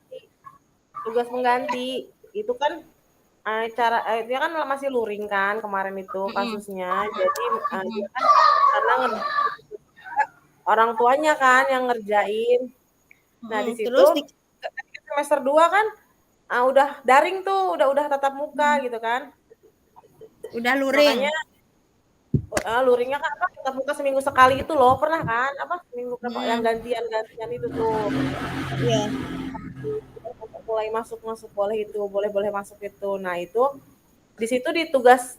Tugas pengganti itu kan dia kan masih luring kan kemarin itu kasusnya. Jadi dia kan karena orang tuanya kan yang ngerjain. Nah, di situ Terus semester 2 kan udah daring tuh, udah tatap muka gitu kan. udah luring. Makanya luringnya kan apa tatap muka seminggu sekali itu loh, pernah kan? Apa seminggu berapa yang gantian itu tuh. Iya. Mulai masuk boleh masuk itu. Nah, itu di situ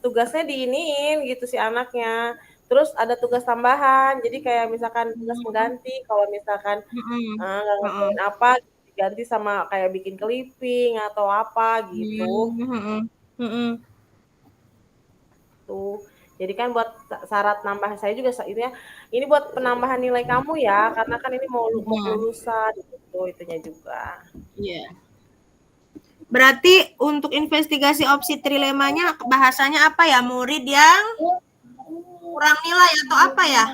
tugasnya diiniin gitu si anaknya. Terus ada tugas tambahan. Jadi kayak misalkan tugas pengganti kalau misalkan nggak ngerjain apa diganti sama kayak bikin clipping atau apa gitu. Tuh. Jadi kan buat syarat nambah saya juga ini buat penambahan nilai kamu ya karena kan ini mau kelulusan gitu itunya juga. Iya. Berarti untuk investigasi opsi trilemanya bahasanya apa ya? Murid yang kurang nilai atau apa ya?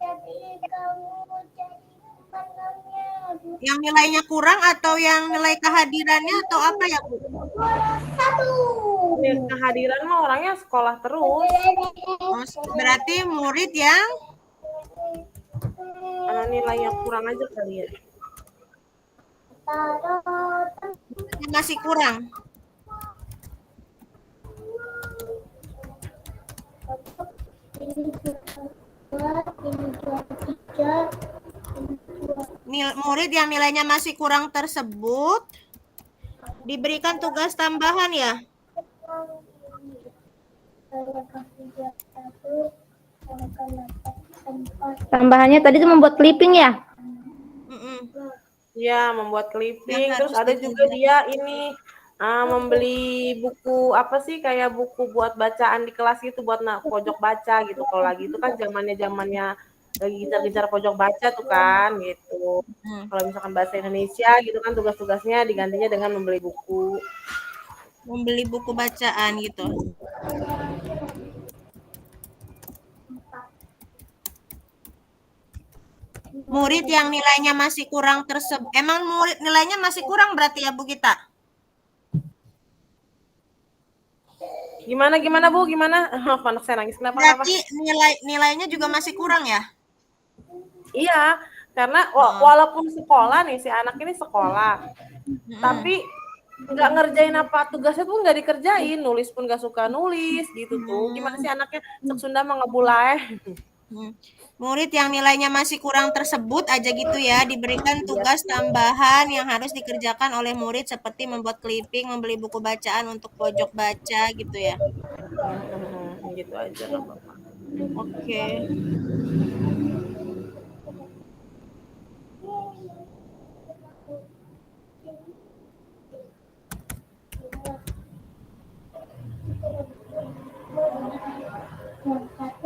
Jadi kamu jadi temannya. Yang nilainya kurang atau yang nilai kehadirannya atau apa ya, Bu? Satu. Kehadiran mah orangnya sekolah terus. Oh, berarti murid yang Karena nilainya kurang aja kali ya. masih kurang. Murid yang nilainya masih kurang tersebut diberikan tugas tambahan ya. Tambahannya tadi tuh membuat clipping ya? Mm-mm. Ya, membuat clipping. Yang Terus harus ada juga dia ini membeli buku apa sih kayak buku buat bacaan di kelas gitu buat pojok baca gitu. Kalau lagi itu kan zamannya lagi gencar-gencar pojok baca tuh kan gitu. Kalau misalkan bahasa Indonesia gitu kan tugas-tugasnya digantinya dengan membeli buku. Membeli buku bacaan gitu. Murid yang nilainya masih kurang tersebut. Emang murid nilainya masih kurang berarti ya Bu Gita? Gimana Bu? Gimana? Anak saya nangis kenapa? Berarti nilainya juga masih kurang ya? Iya, karena walaupun sekolah nih si anak ini sekolah, tapi nggak ngerjain apa tugasnya tuh nggak dikerjain, nulis pun nggak suka nulis gitu tuh. Gimana sih anaknya? Cek Sunda mah ngebulai. Murid yang nilainya masih kurang tersebut aja gitu ya, diberikan tugas tambahan yang harus dikerjakan oleh murid seperti membuat clipping, membeli buku bacaan untuk pojok baca gitu ya. Gitu aja nggak apa-apa. Oke.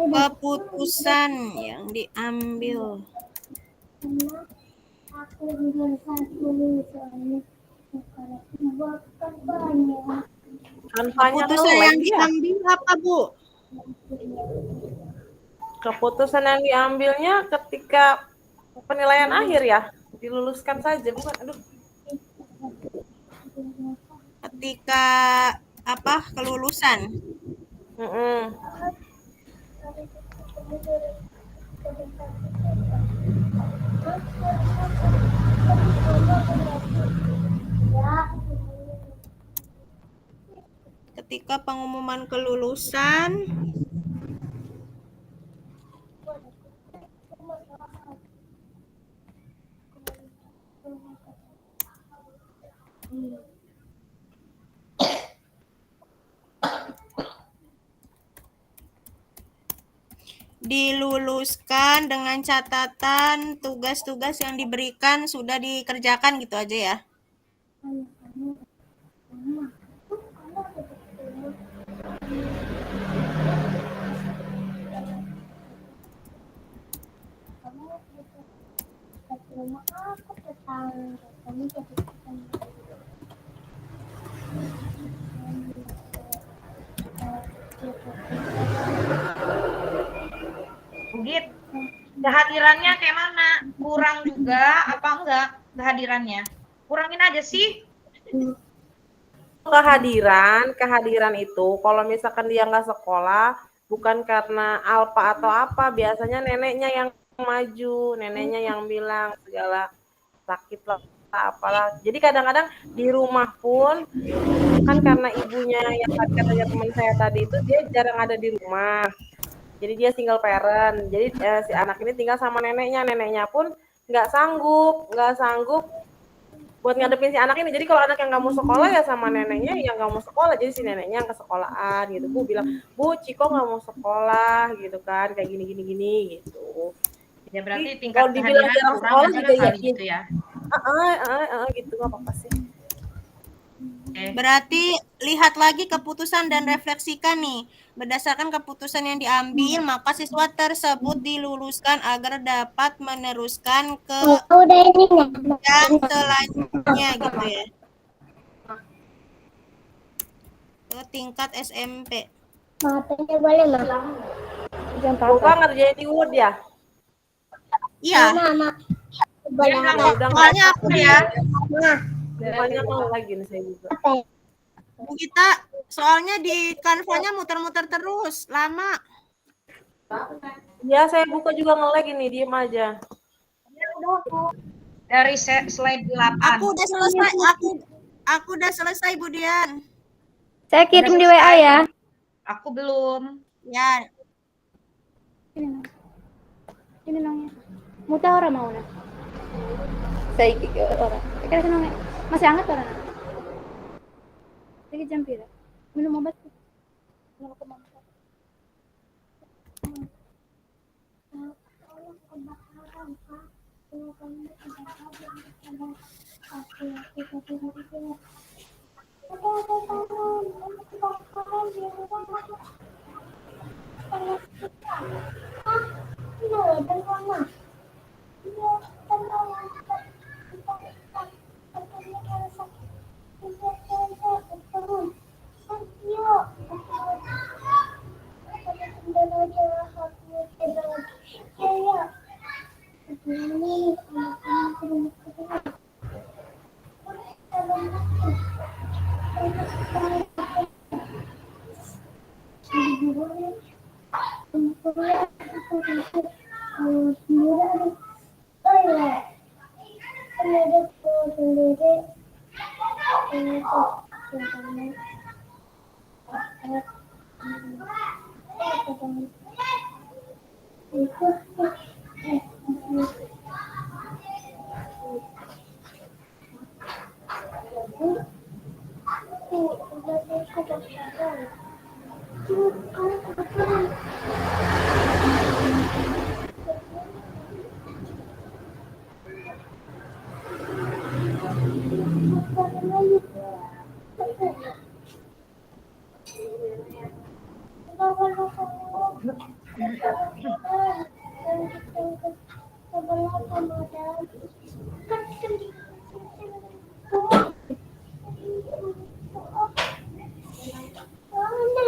Keputusan yang diambil. Aku juga satu soalnya bakal banyak. Keputusan yang diambil apa, Bu? Keputusan yang diambilnya ketika penilaian akhir ya, diluluskan saja bukan? Aduh. Ketika apa? Kelulusan. Ketika pengumuman kelulusan diluluskan dengan catatan tugas-tugas yang diberikan sudah dikerjakan gitu aja ya. Bugit, kehadirannya kayak mana? Kurang juga apa enggak kehadirannya? Kurangin aja sih. Kehadiran itu kalau misalkan dia nggak sekolah bukan karena alpa atau apa, biasanya neneknya yang maju, neneknya yang bilang segala sakit lah apalah. Jadi kadang-kadang di rumah pun kan karena ibunya yang katanya teman saya tadi itu dia jarang ada di rumah. Jadi dia single parent. Jadi si anak ini tinggal sama neneknya pun nggak sanggup buat ngadepin si anak ini. Jadi kalau anak yang nggak mau sekolah ya sama neneknya yang nggak mau sekolah, jadi si neneknya yang ke sekolahan gitu. Bu bilang, Bu Ciko nggak mau sekolah gitu kan, kayak gini gitu. Ya berarti Jadi, tingkat kalau dibilang kehadiran jarang kurang sekolah aja juga ya kali gitu ya. Gitu nggak apa-apa sih. Berarti lihat lagi keputusan dan refleksikan nih. Berdasarkan keputusan yang diambil, maka siswa tersebut diluluskan agar dapat meneruskan ke Udah ini yang selanjutnya gitu ya. ke tingkat SMP. Matanya boleh mah. Jam Bukan 4. ngerjain di Word ya? Iya. Mama. Dia udah Ya, udah Soalnya aku di ya. Nah, Bukannya mau lagi nih saya juga. apa ya? Bu Gita, soalnya di Canva-nya muter-muter terus, lama. Ya, saya buka juga nge-lag ini, diem aja. Dari slide 8. Aku udah selesai, aku udah selesai, Bu Dian. Saya kirim Udah di WA selesai. ya. Aku belum. Ya, Ini nangnya. Muta orang mau na. Saya orang. Kira nangnya. Masih hangat orang. Lagi jam pira. Minum obat. Minum ke mama.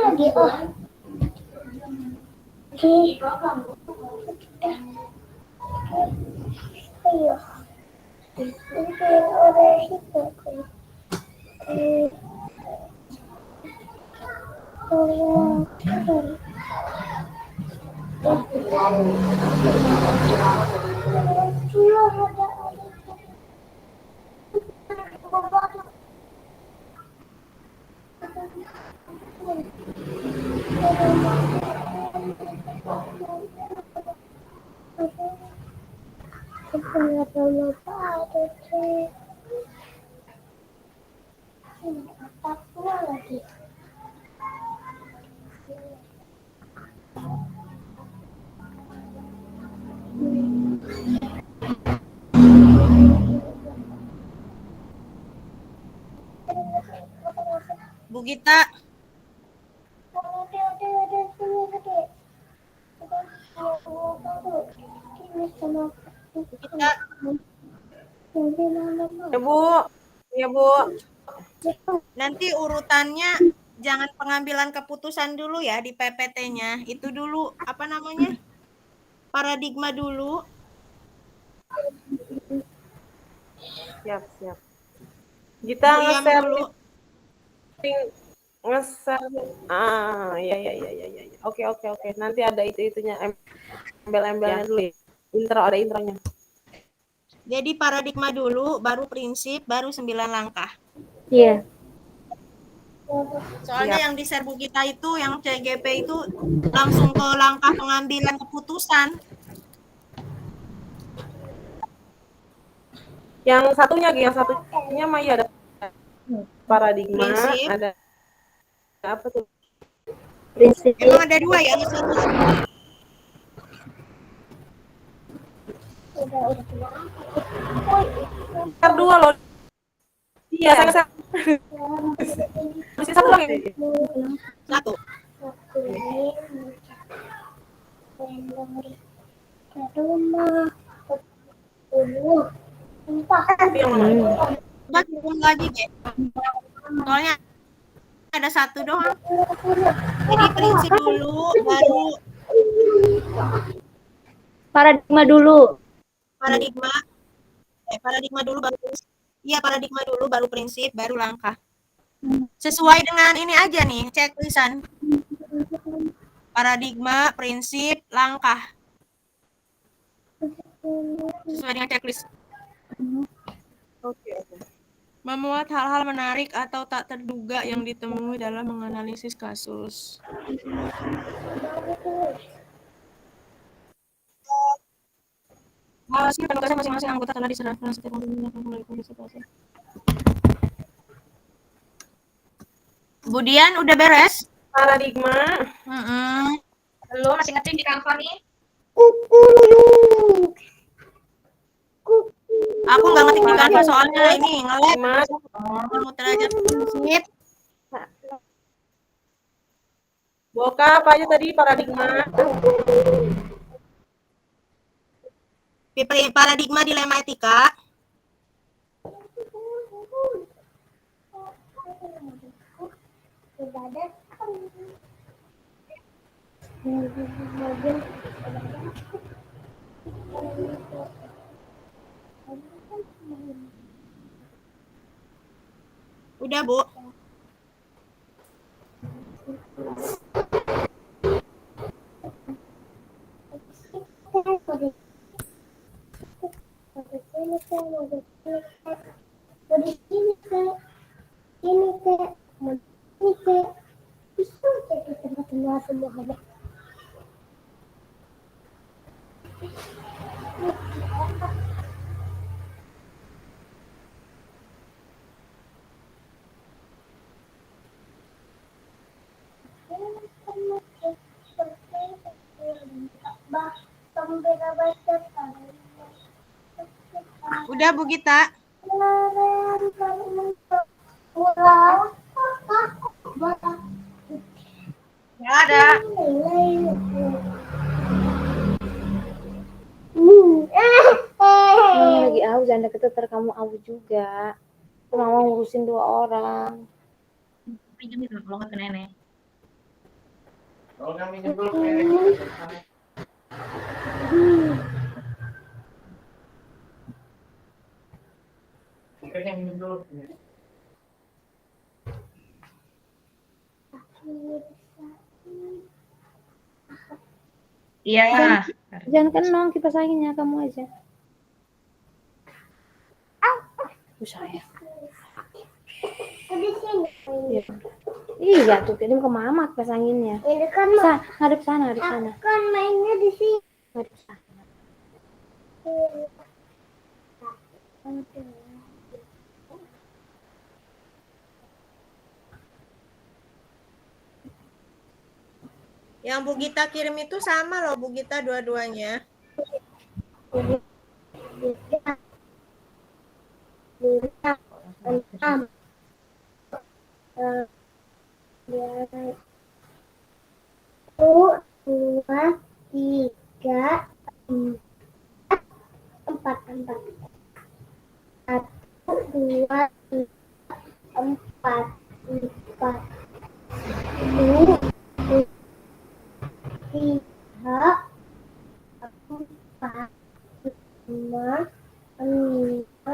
Lagi oh. Oke. Ayo. Ini udah itu. Lagi. Bu Gita. Gita, Ya, Bu. Ya, Bu. nanti urutannya jangan pengambilan keputusan dulu ya di PPT-nya. Itu dulu apa namanya? Paradigma dulu. Siap, siap. Kita Bu Iyam nge-share dulu. Ya. Oke. Nanti ada itunya embel-embelnya dulu ya. Ada intronya. Jadi paradigma dulu, baru prinsip, baru 9 langkah. Iya. Soalnya yang di share Bu Gita itu, yang CGP itu langsung ke langkah pengambilan keputusan. Yang satunya Maya ada paradigma, Prinsip. ada apa tuh? Prinsip. Emang ada dua ya? Dua loh. Iya, saya masih satu lagi. Satu. Coba kirim lagi, Ge. Soalnya ada satu doang. Jadi prinsip dulu, baru Paradigma dulu. paradigma. Paradigma dulu baru prinsip. Iya, paradigma dulu baru prinsip, baru langkah. Sesuai dengan ini aja nih, checklistan. Paradigma, prinsip, langkah. Sesuai dengan checklist. Oke. Memuat hal-hal menarik atau tak terduga yang ditemui dalam menganalisis kasus. Hasil penugasan masing-masing anggota telah diserahkan setiap melalui partisipasi. Kemudian udah beres? Paradigma. Belum, masih ngetik di Canva nih. Aku nggak ngetik di Canva soalnya ini nge-lag. Mas, Muter aja prinsip. Boka apa aja tadi paradigma? Paradigma dilema etika. Udah, Bu. Udah, Bu Gita. Ya ada. Lagi aus, jangan deket kamu aus juga. Mama ngurusin 2 orang. Pinjam itu kalau nggak ke nenek. Iya. Jangan kenong kipas anginnya, kamu aja. Saya. Iya. Iya tuh, ini ke mama kipas anginnya. Ini kan Ngadep sana, ngadep sana. kan mainnya di sini. Ngadep sana. Yang Bu Gita kirim itu sama loh, Bu Gita, dua-duanya. Satu, dua, tiga, empat. Satu, dua, tiga, empat. Satu, tiga, empat, lima, enam,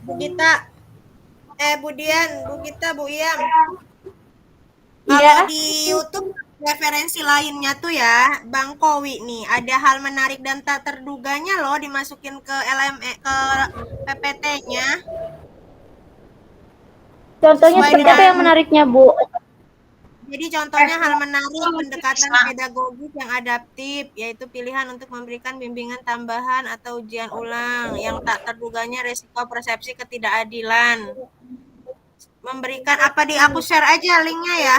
Bu Gita. Bu Dian, Bu Gita, Bu Iyam. Kalau di YouTube referensi lainnya tuh ya, Bang Kowi nih, ada hal menarik dan tak terduganya loh dimasukin ke LME ke PPT-nya. Contohnya Sesuai seperti apa dengan- yang menariknya, Bu? Jadi contohnya hal menarik, pendekatan pedagogis yang adaptif, yaitu pilihan untuk memberikan bimbingan tambahan atau ujian ulang yang tak terduganya resiko persepsi ketidakadilan. Memberikan apa di aku share aja linknya ya.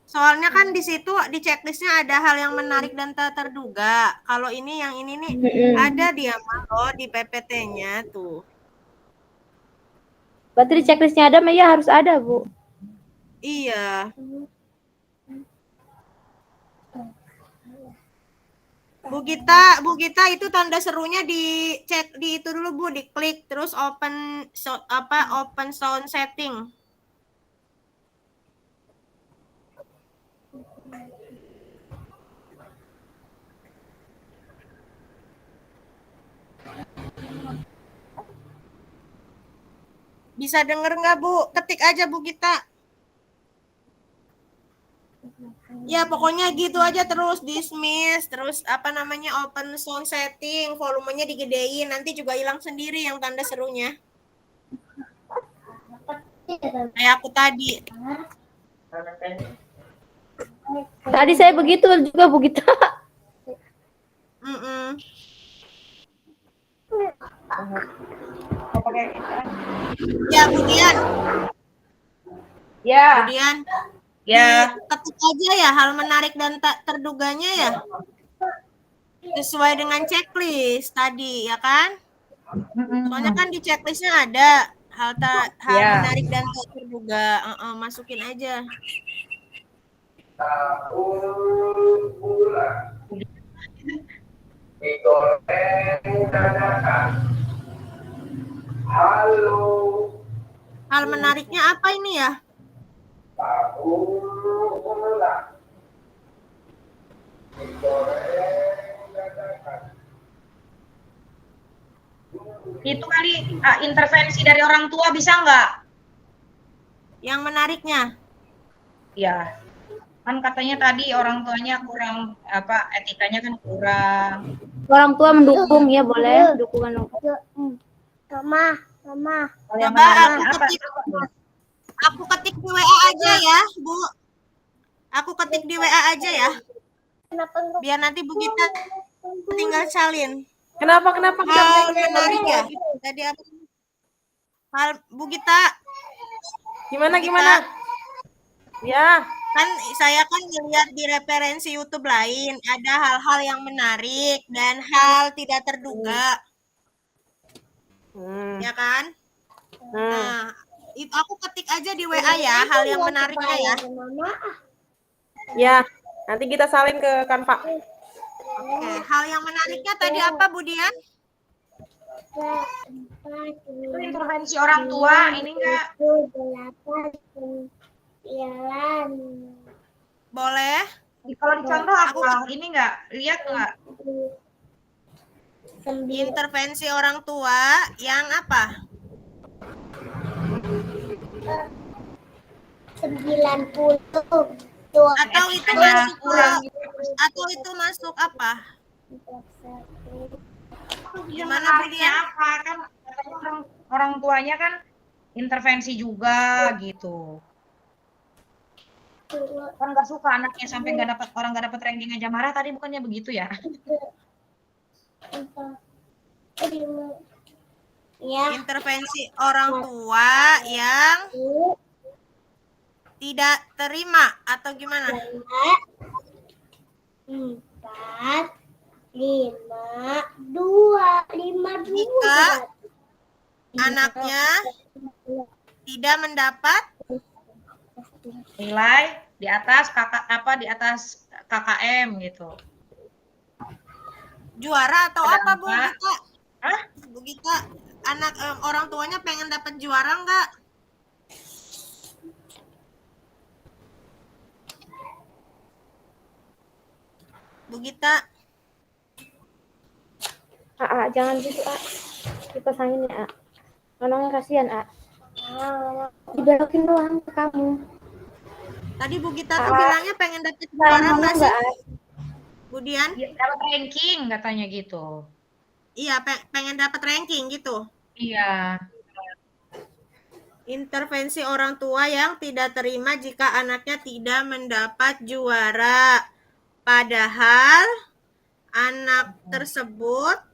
Soalnya kan di situ di checklistnya ada hal yang menarik dan tak terduga. Kalau ini yang ini nih ada dia loh di PPT-nya tuh. Berarti di checklistnya ada, ya harus ada, Bu. Iya. Bu Gita itu tanda serunya dicek di itu dulu Bu, diklik terus open sound setting. Bisa denger nggak Bu? Ketik aja Bu Gita. Ya pokoknya gitu aja terus dismiss, terus open sound setting, volumenya digedein, nanti juga hilang sendiri yang tanda serunya. Kayak aku tadi. Tadi saya begitu juga, Bu Gita. Ya Budian. Ya. Budian. Ya. Ketik aja ya hal menarik dan tak terduganya ya. Sesuai dengan checklist tadi ya kan? Soalnya kan di checklistnya ada hal menarik dan tak terduga. Masukin aja. Hal menariknya apa ini ya? Itu kali intervensi dari orang tua bisa nggak? Yang menariknya? Ya, kan katanya tadi orang tuanya kurang etikanya kan kurang. Orang tua mendukung ya, boleh dukungan. Mama. Coba aku ketik di WA aja ya, Bu. Aku ketik di WA aja ya. Biar nanti Bu Gita tinggal salin. Kenapa? Hal menarik ya. Tadi apa? Hal Bu Gita. Gimana? Ya. Kan saya kan lihat di referensi YouTube lain ada hal-hal yang menarik dan hal tidak terduga. Ya kan? Nah, itu aku ketik aja di WA ya hal yang menariknya ya. Ya, nanti kita salin ke Canva. Oke, hal yang menariknya tadi apa Bu Dian? Itu intervensi orang tua ini enggak? Boleh. Kalau dicontoh apa? Ini enggak? Lihat enggak? Intervensi orang tua yang apa? 90. Atau itu masuk apa? Gimana Menariknya apa? Kan orang tuanya kan intervensi juga gitu. Kan nggak suka anaknya sampai nggak dapat ranking aja marah, tadi bukannya begitu ya? Intervensi orang tua yang tidak terima atau gimana? 4, 5, 2. Jika anaknya tidak mendapat Nilai di atas di atas KKM gitu. juara atau apa Bu Gita? Hah? Bu Gita, orang tuanya pengen dapat juara nggak? Bu Gita. Jangan gitu, dipasangin ya, Nonongnya kasihan, dibelokin doang ke kamu. Tadi Bu Gita tuh bilangnya pengen dapet juara nggak sih? Bu Dian? Ya, dapat ranking katanya gitu. Iya, pengen dapat ranking gitu. Iya. Intervensi orang tua yang tidak terima jika anaknya tidak mendapat juara. Padahal anak tersebut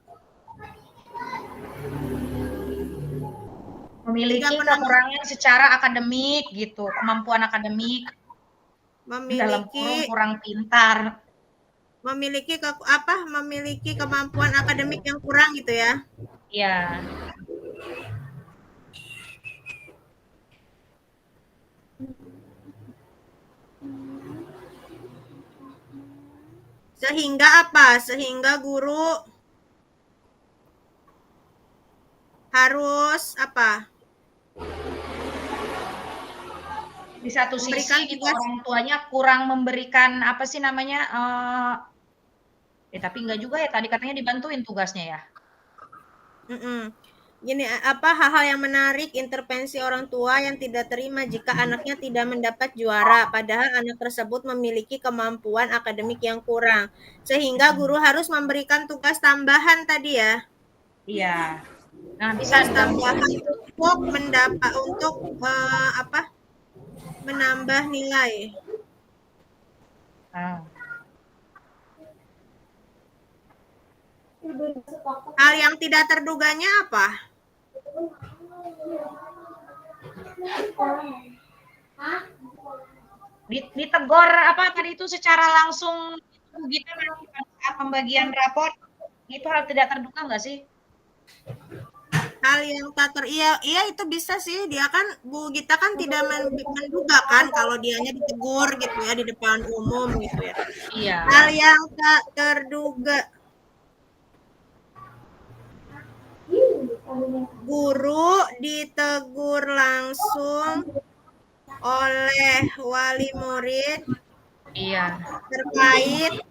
Memiliki tidak pernah kekurangan secara akademik gitu, kemampuan akademik dalam kurung memiliki kurang pintar. memiliki kemampuan akademik yang kurang gitu ya. Iya. Sehingga apa? Sehingga guru harus apa? Di satu Memberikan sisi gitu tugas. orang tuanya kurang memberikan apa sih namanya tapi enggak juga ya, tadi katanya dibantuin tugasnya ya. Gini, apa hal-hal yang menarik intervensi orang tua yang tidak terima jika anaknya tidak mendapat juara, padahal anak tersebut memiliki kemampuan akademik yang kurang, sehingga guru harus memberikan tugas tambahan tadi ya. Iya. Nah, bisa Tugas tambahan untuk menambah nilai. Hal yang tidak terduganya apa? Ditegor apa tadi itu secara langsung gitu saat pembagian rapor, itu hal tidak terduga nggak sih? Hal yang iya itu bisa sih, dia kan Bu Gita kan tidak menduga kan kalau dianya ditegur gitu ya di depan umum gitu ya. Iya. Hal yang tak terduga, guru ditegur langsung oleh wali murid Iya. terkait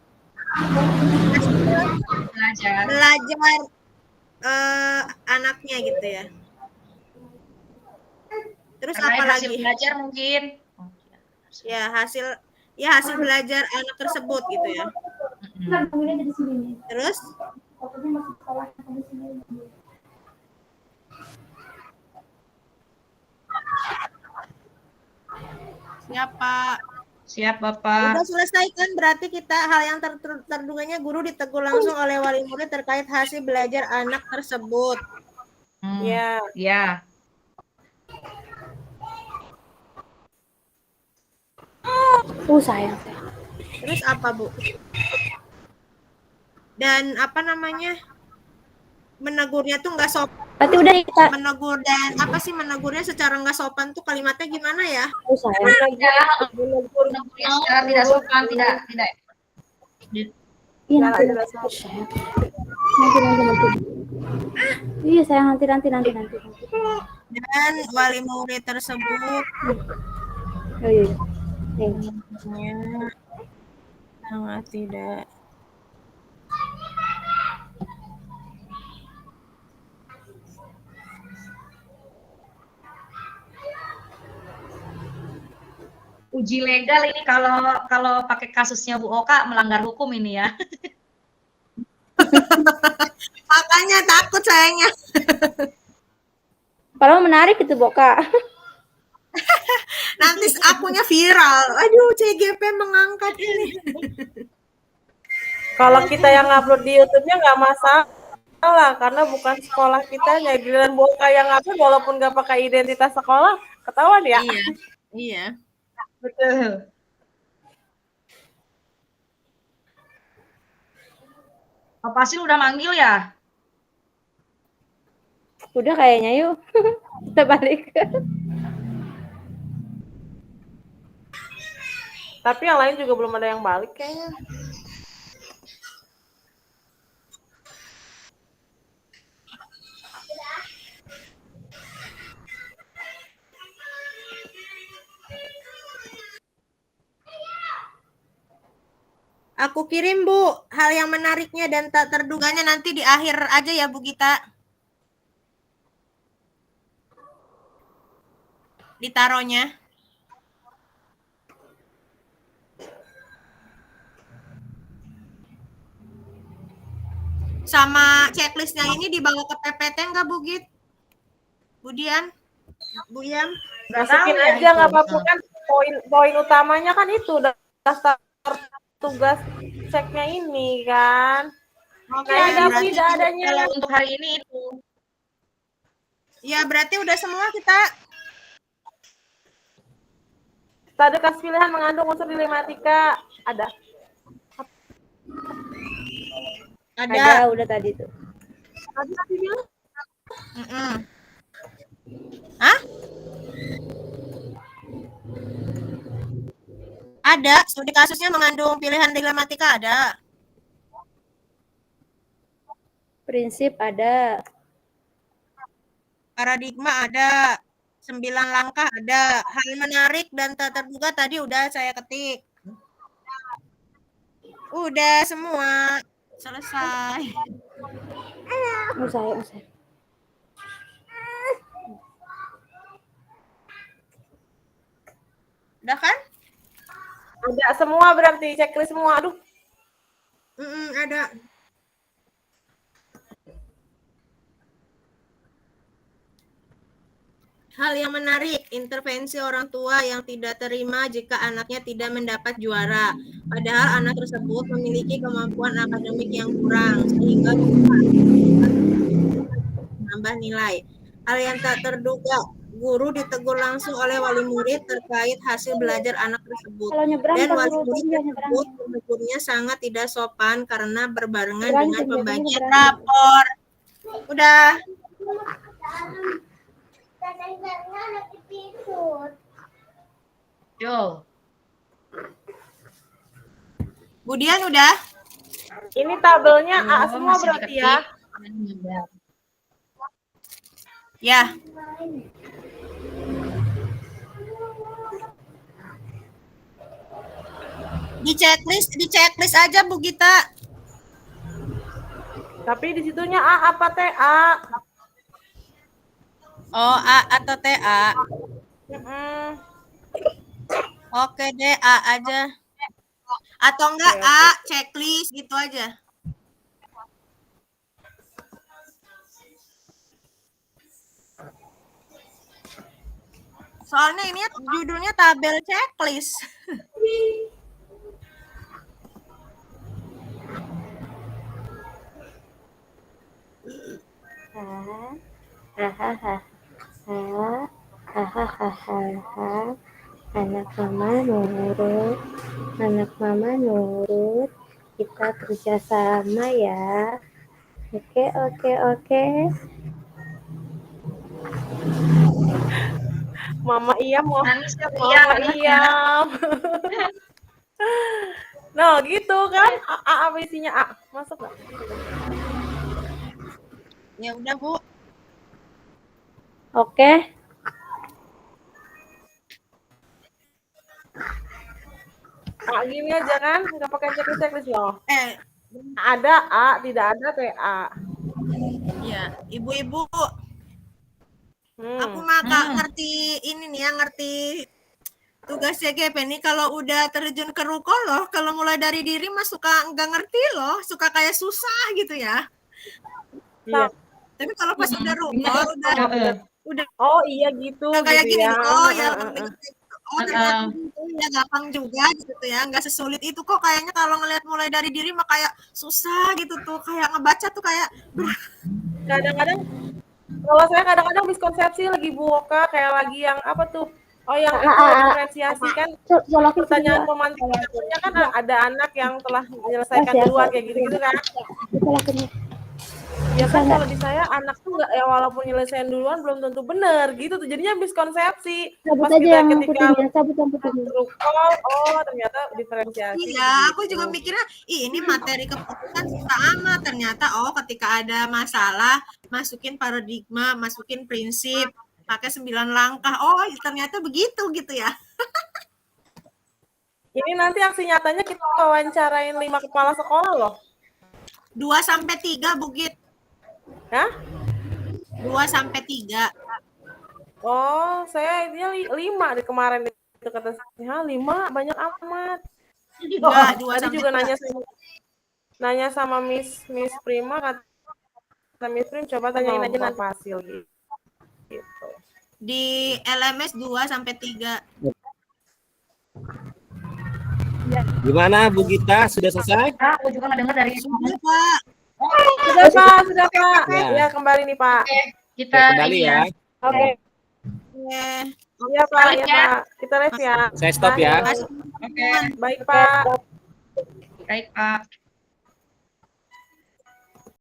belajar anaknya gitu ya. Terus terkait apa hasil lagi? belajar mungkin. Ya hasil belajar anak tersebut gitu ya. Terus Siap Bapak. udah selesai kan, berarti kita hal yang terduganya guru ditegur langsung oleh wali murid terkait hasil belajar anak tersebut. Ya. Ya. Sayang. Terus apa Bu? Dan apa namanya? Menegurnya tuh nggak sopan. Berarti udah kita. Menegur dan apa sih menegurnya secara nggak sopan tuh kalimatnya gimana ya? Sayang. Menegurnya secara tidak sopan, tidak. Iya nanti. Iya sayang nanti. Dan wali murid tersebut Oh iya. Sangat tidak. Uji legal ini kalau pakai kasusnya Bu Oka melanggar hukum ini ya. Makanya takut sayangnya. Kalau menarik itu Boka. Nanti akunnya viral. Aduh, CGP mengangkat ini. Kalau kita yang upload di YouTube-nya nggak masalah karena bukan sekolah kita. Giliran Boka yang upload walaupun nggak pakai identitas sekolah ketahuan ya. Iya. Betul. Pak Pasil udah manggil ya? Udah kayaknya yuk. Kita balik. Tapi yang lain juga belum ada yang balik kayaknya. Aku kirim Bu, hal yang menariknya dan tak terduganya nanti di akhir aja ya Bu Gita. Ditaruhnya. Sama checklistnya ini dibawa ke PPT enggak Bu Git? Bu Dian? Bu Yam? Nggak tahu Masukin ya aja nggak itu. apa-apa kan. Poin utamanya kan itu daftar tugas ceknya ini kan. Oke, Nah, ada berarti tidak adanya. Kalau untuk hari ini itu. ya berarti udah semua kita. Tadi kas pilihan mengandung unsur dilematika. Ada. Ada. udah tadi tuh. Tadi tadi bilang Mm-mm. Hah? Ada. Studi kasusnya mengandung pilihan dilematika ada. Prinsip ada. Paradigma ada. 9 langkah ada. Hal menarik dan tak terduga tadi udah saya ketik. Udah semua. Selesai. Usai. Udah kan? ada semua berarti checklist semua. Aduh. Ada. Hal yang menarik, intervensi orang tua yang tidak terima jika anaknya tidak mendapat juara. Padahal anak tersebut memiliki kemampuan akademik yang kurang, sehingga menambah nilai. Hal yang tak terduga, guru ditegur langsung oleh wali murid terkait hasil belajar anak tersebut. Kalau nyebrang Dan tak wali guru murid dia tersebut nyebrang. menegurnya sangat tidak sopan karena berbarengan Nyebrang, dengan biasanya pembagian nyebrang. rapor. Udah. Yo. Budian udah? Ini tabelnya A Belum, semua masih berarti diketik. Ya. Di checklist aja Bu Gita. Tapi di situnya A apa T A? Oh, A atau TA. Oke deh, A aja. Atau enggak Oke. A, checklist gitu aja. Soalnya ini judulnya tabel checklist. Anak mama nurut, kita kerjasama ya. Oke. Mama Iyam mau Nangis ya, Mama anaknya. Iyam. Nah, gitu kan? A apa isinya A? Masuk nggak? Ya udah, Bu. Oke. A gini aja kan? Nggak pakai checklist loh. Ada A, tidak ada TA. ya, Ibu-ibu. Aku Hmm. mah nggak ngerti ini nih ya, ngerti tugas CGP nih kalau udah terjun ke ruko loh, kalau mulai dari diri mah suka nggak ngerti loh, suka kayak susah gitu ya. Iya. Tapi kalau pas udah ruko, udah Oh iya gitu. kayak gitu gini, ya. oh ya, ternyata gitu ya, gampang juga gitu ya, nggak sesulit itu kok. Kayaknya kalau ngelihat mulai dari diri mah kayak susah gitu tuh, kayak ngebaca tuh kayak Kadang-kadang kalau saya kadang-kadang miskonsepsi lagi Bu Oka kayak lagi yang apa tuh? Oh yang itu diferensiasi kan pertanyaan pemantiknya kan ada anak yang telah menyelesaikan duluan kayak gitu-gitu kan. Ya kan kalau di saya anak tuh nggak ya walaupun nyelesain duluan belum tentu benar gitu tuh jadinya miskonsepsi. Cabut Pas aja kita yang ketika putihnya, cabut yang putihnya. oh ternyata diferensiasi. iya, aku juga mikirnya ini materi keputusan susah amat. Ternyata ketika ada masalah masukin paradigma, masukin prinsip, pakai 9 langkah. Oh, ternyata begitu gitu ya. Ini nanti aksi nyatanya kita wawancarain 5 kepala sekolah loh. 2-3 Bukit. Hah? 2-3. Oh, saya ini 5 di kemarin itu kata saya 5 banyak amat. Enggak, Tadi juga nanya sama Miss Prima kata Miss Prim coba tanyain aja nanti hasil gitu. di LMS 2 sampai 3. Gimana Bu Gita? Sudah selesai? Ah, aku juga nggak dengar dari Sudah, Pak. Sudah Pak, sudah Pak. Ya. Ya kembali nih Pak. kita Oke, kembali ini ya. Oke. Oke. Iya Pak, ya Pak. Kita live ya. Saya stop ya. Makasih, Oke, teman-teman. Baik Pak. baik Pak.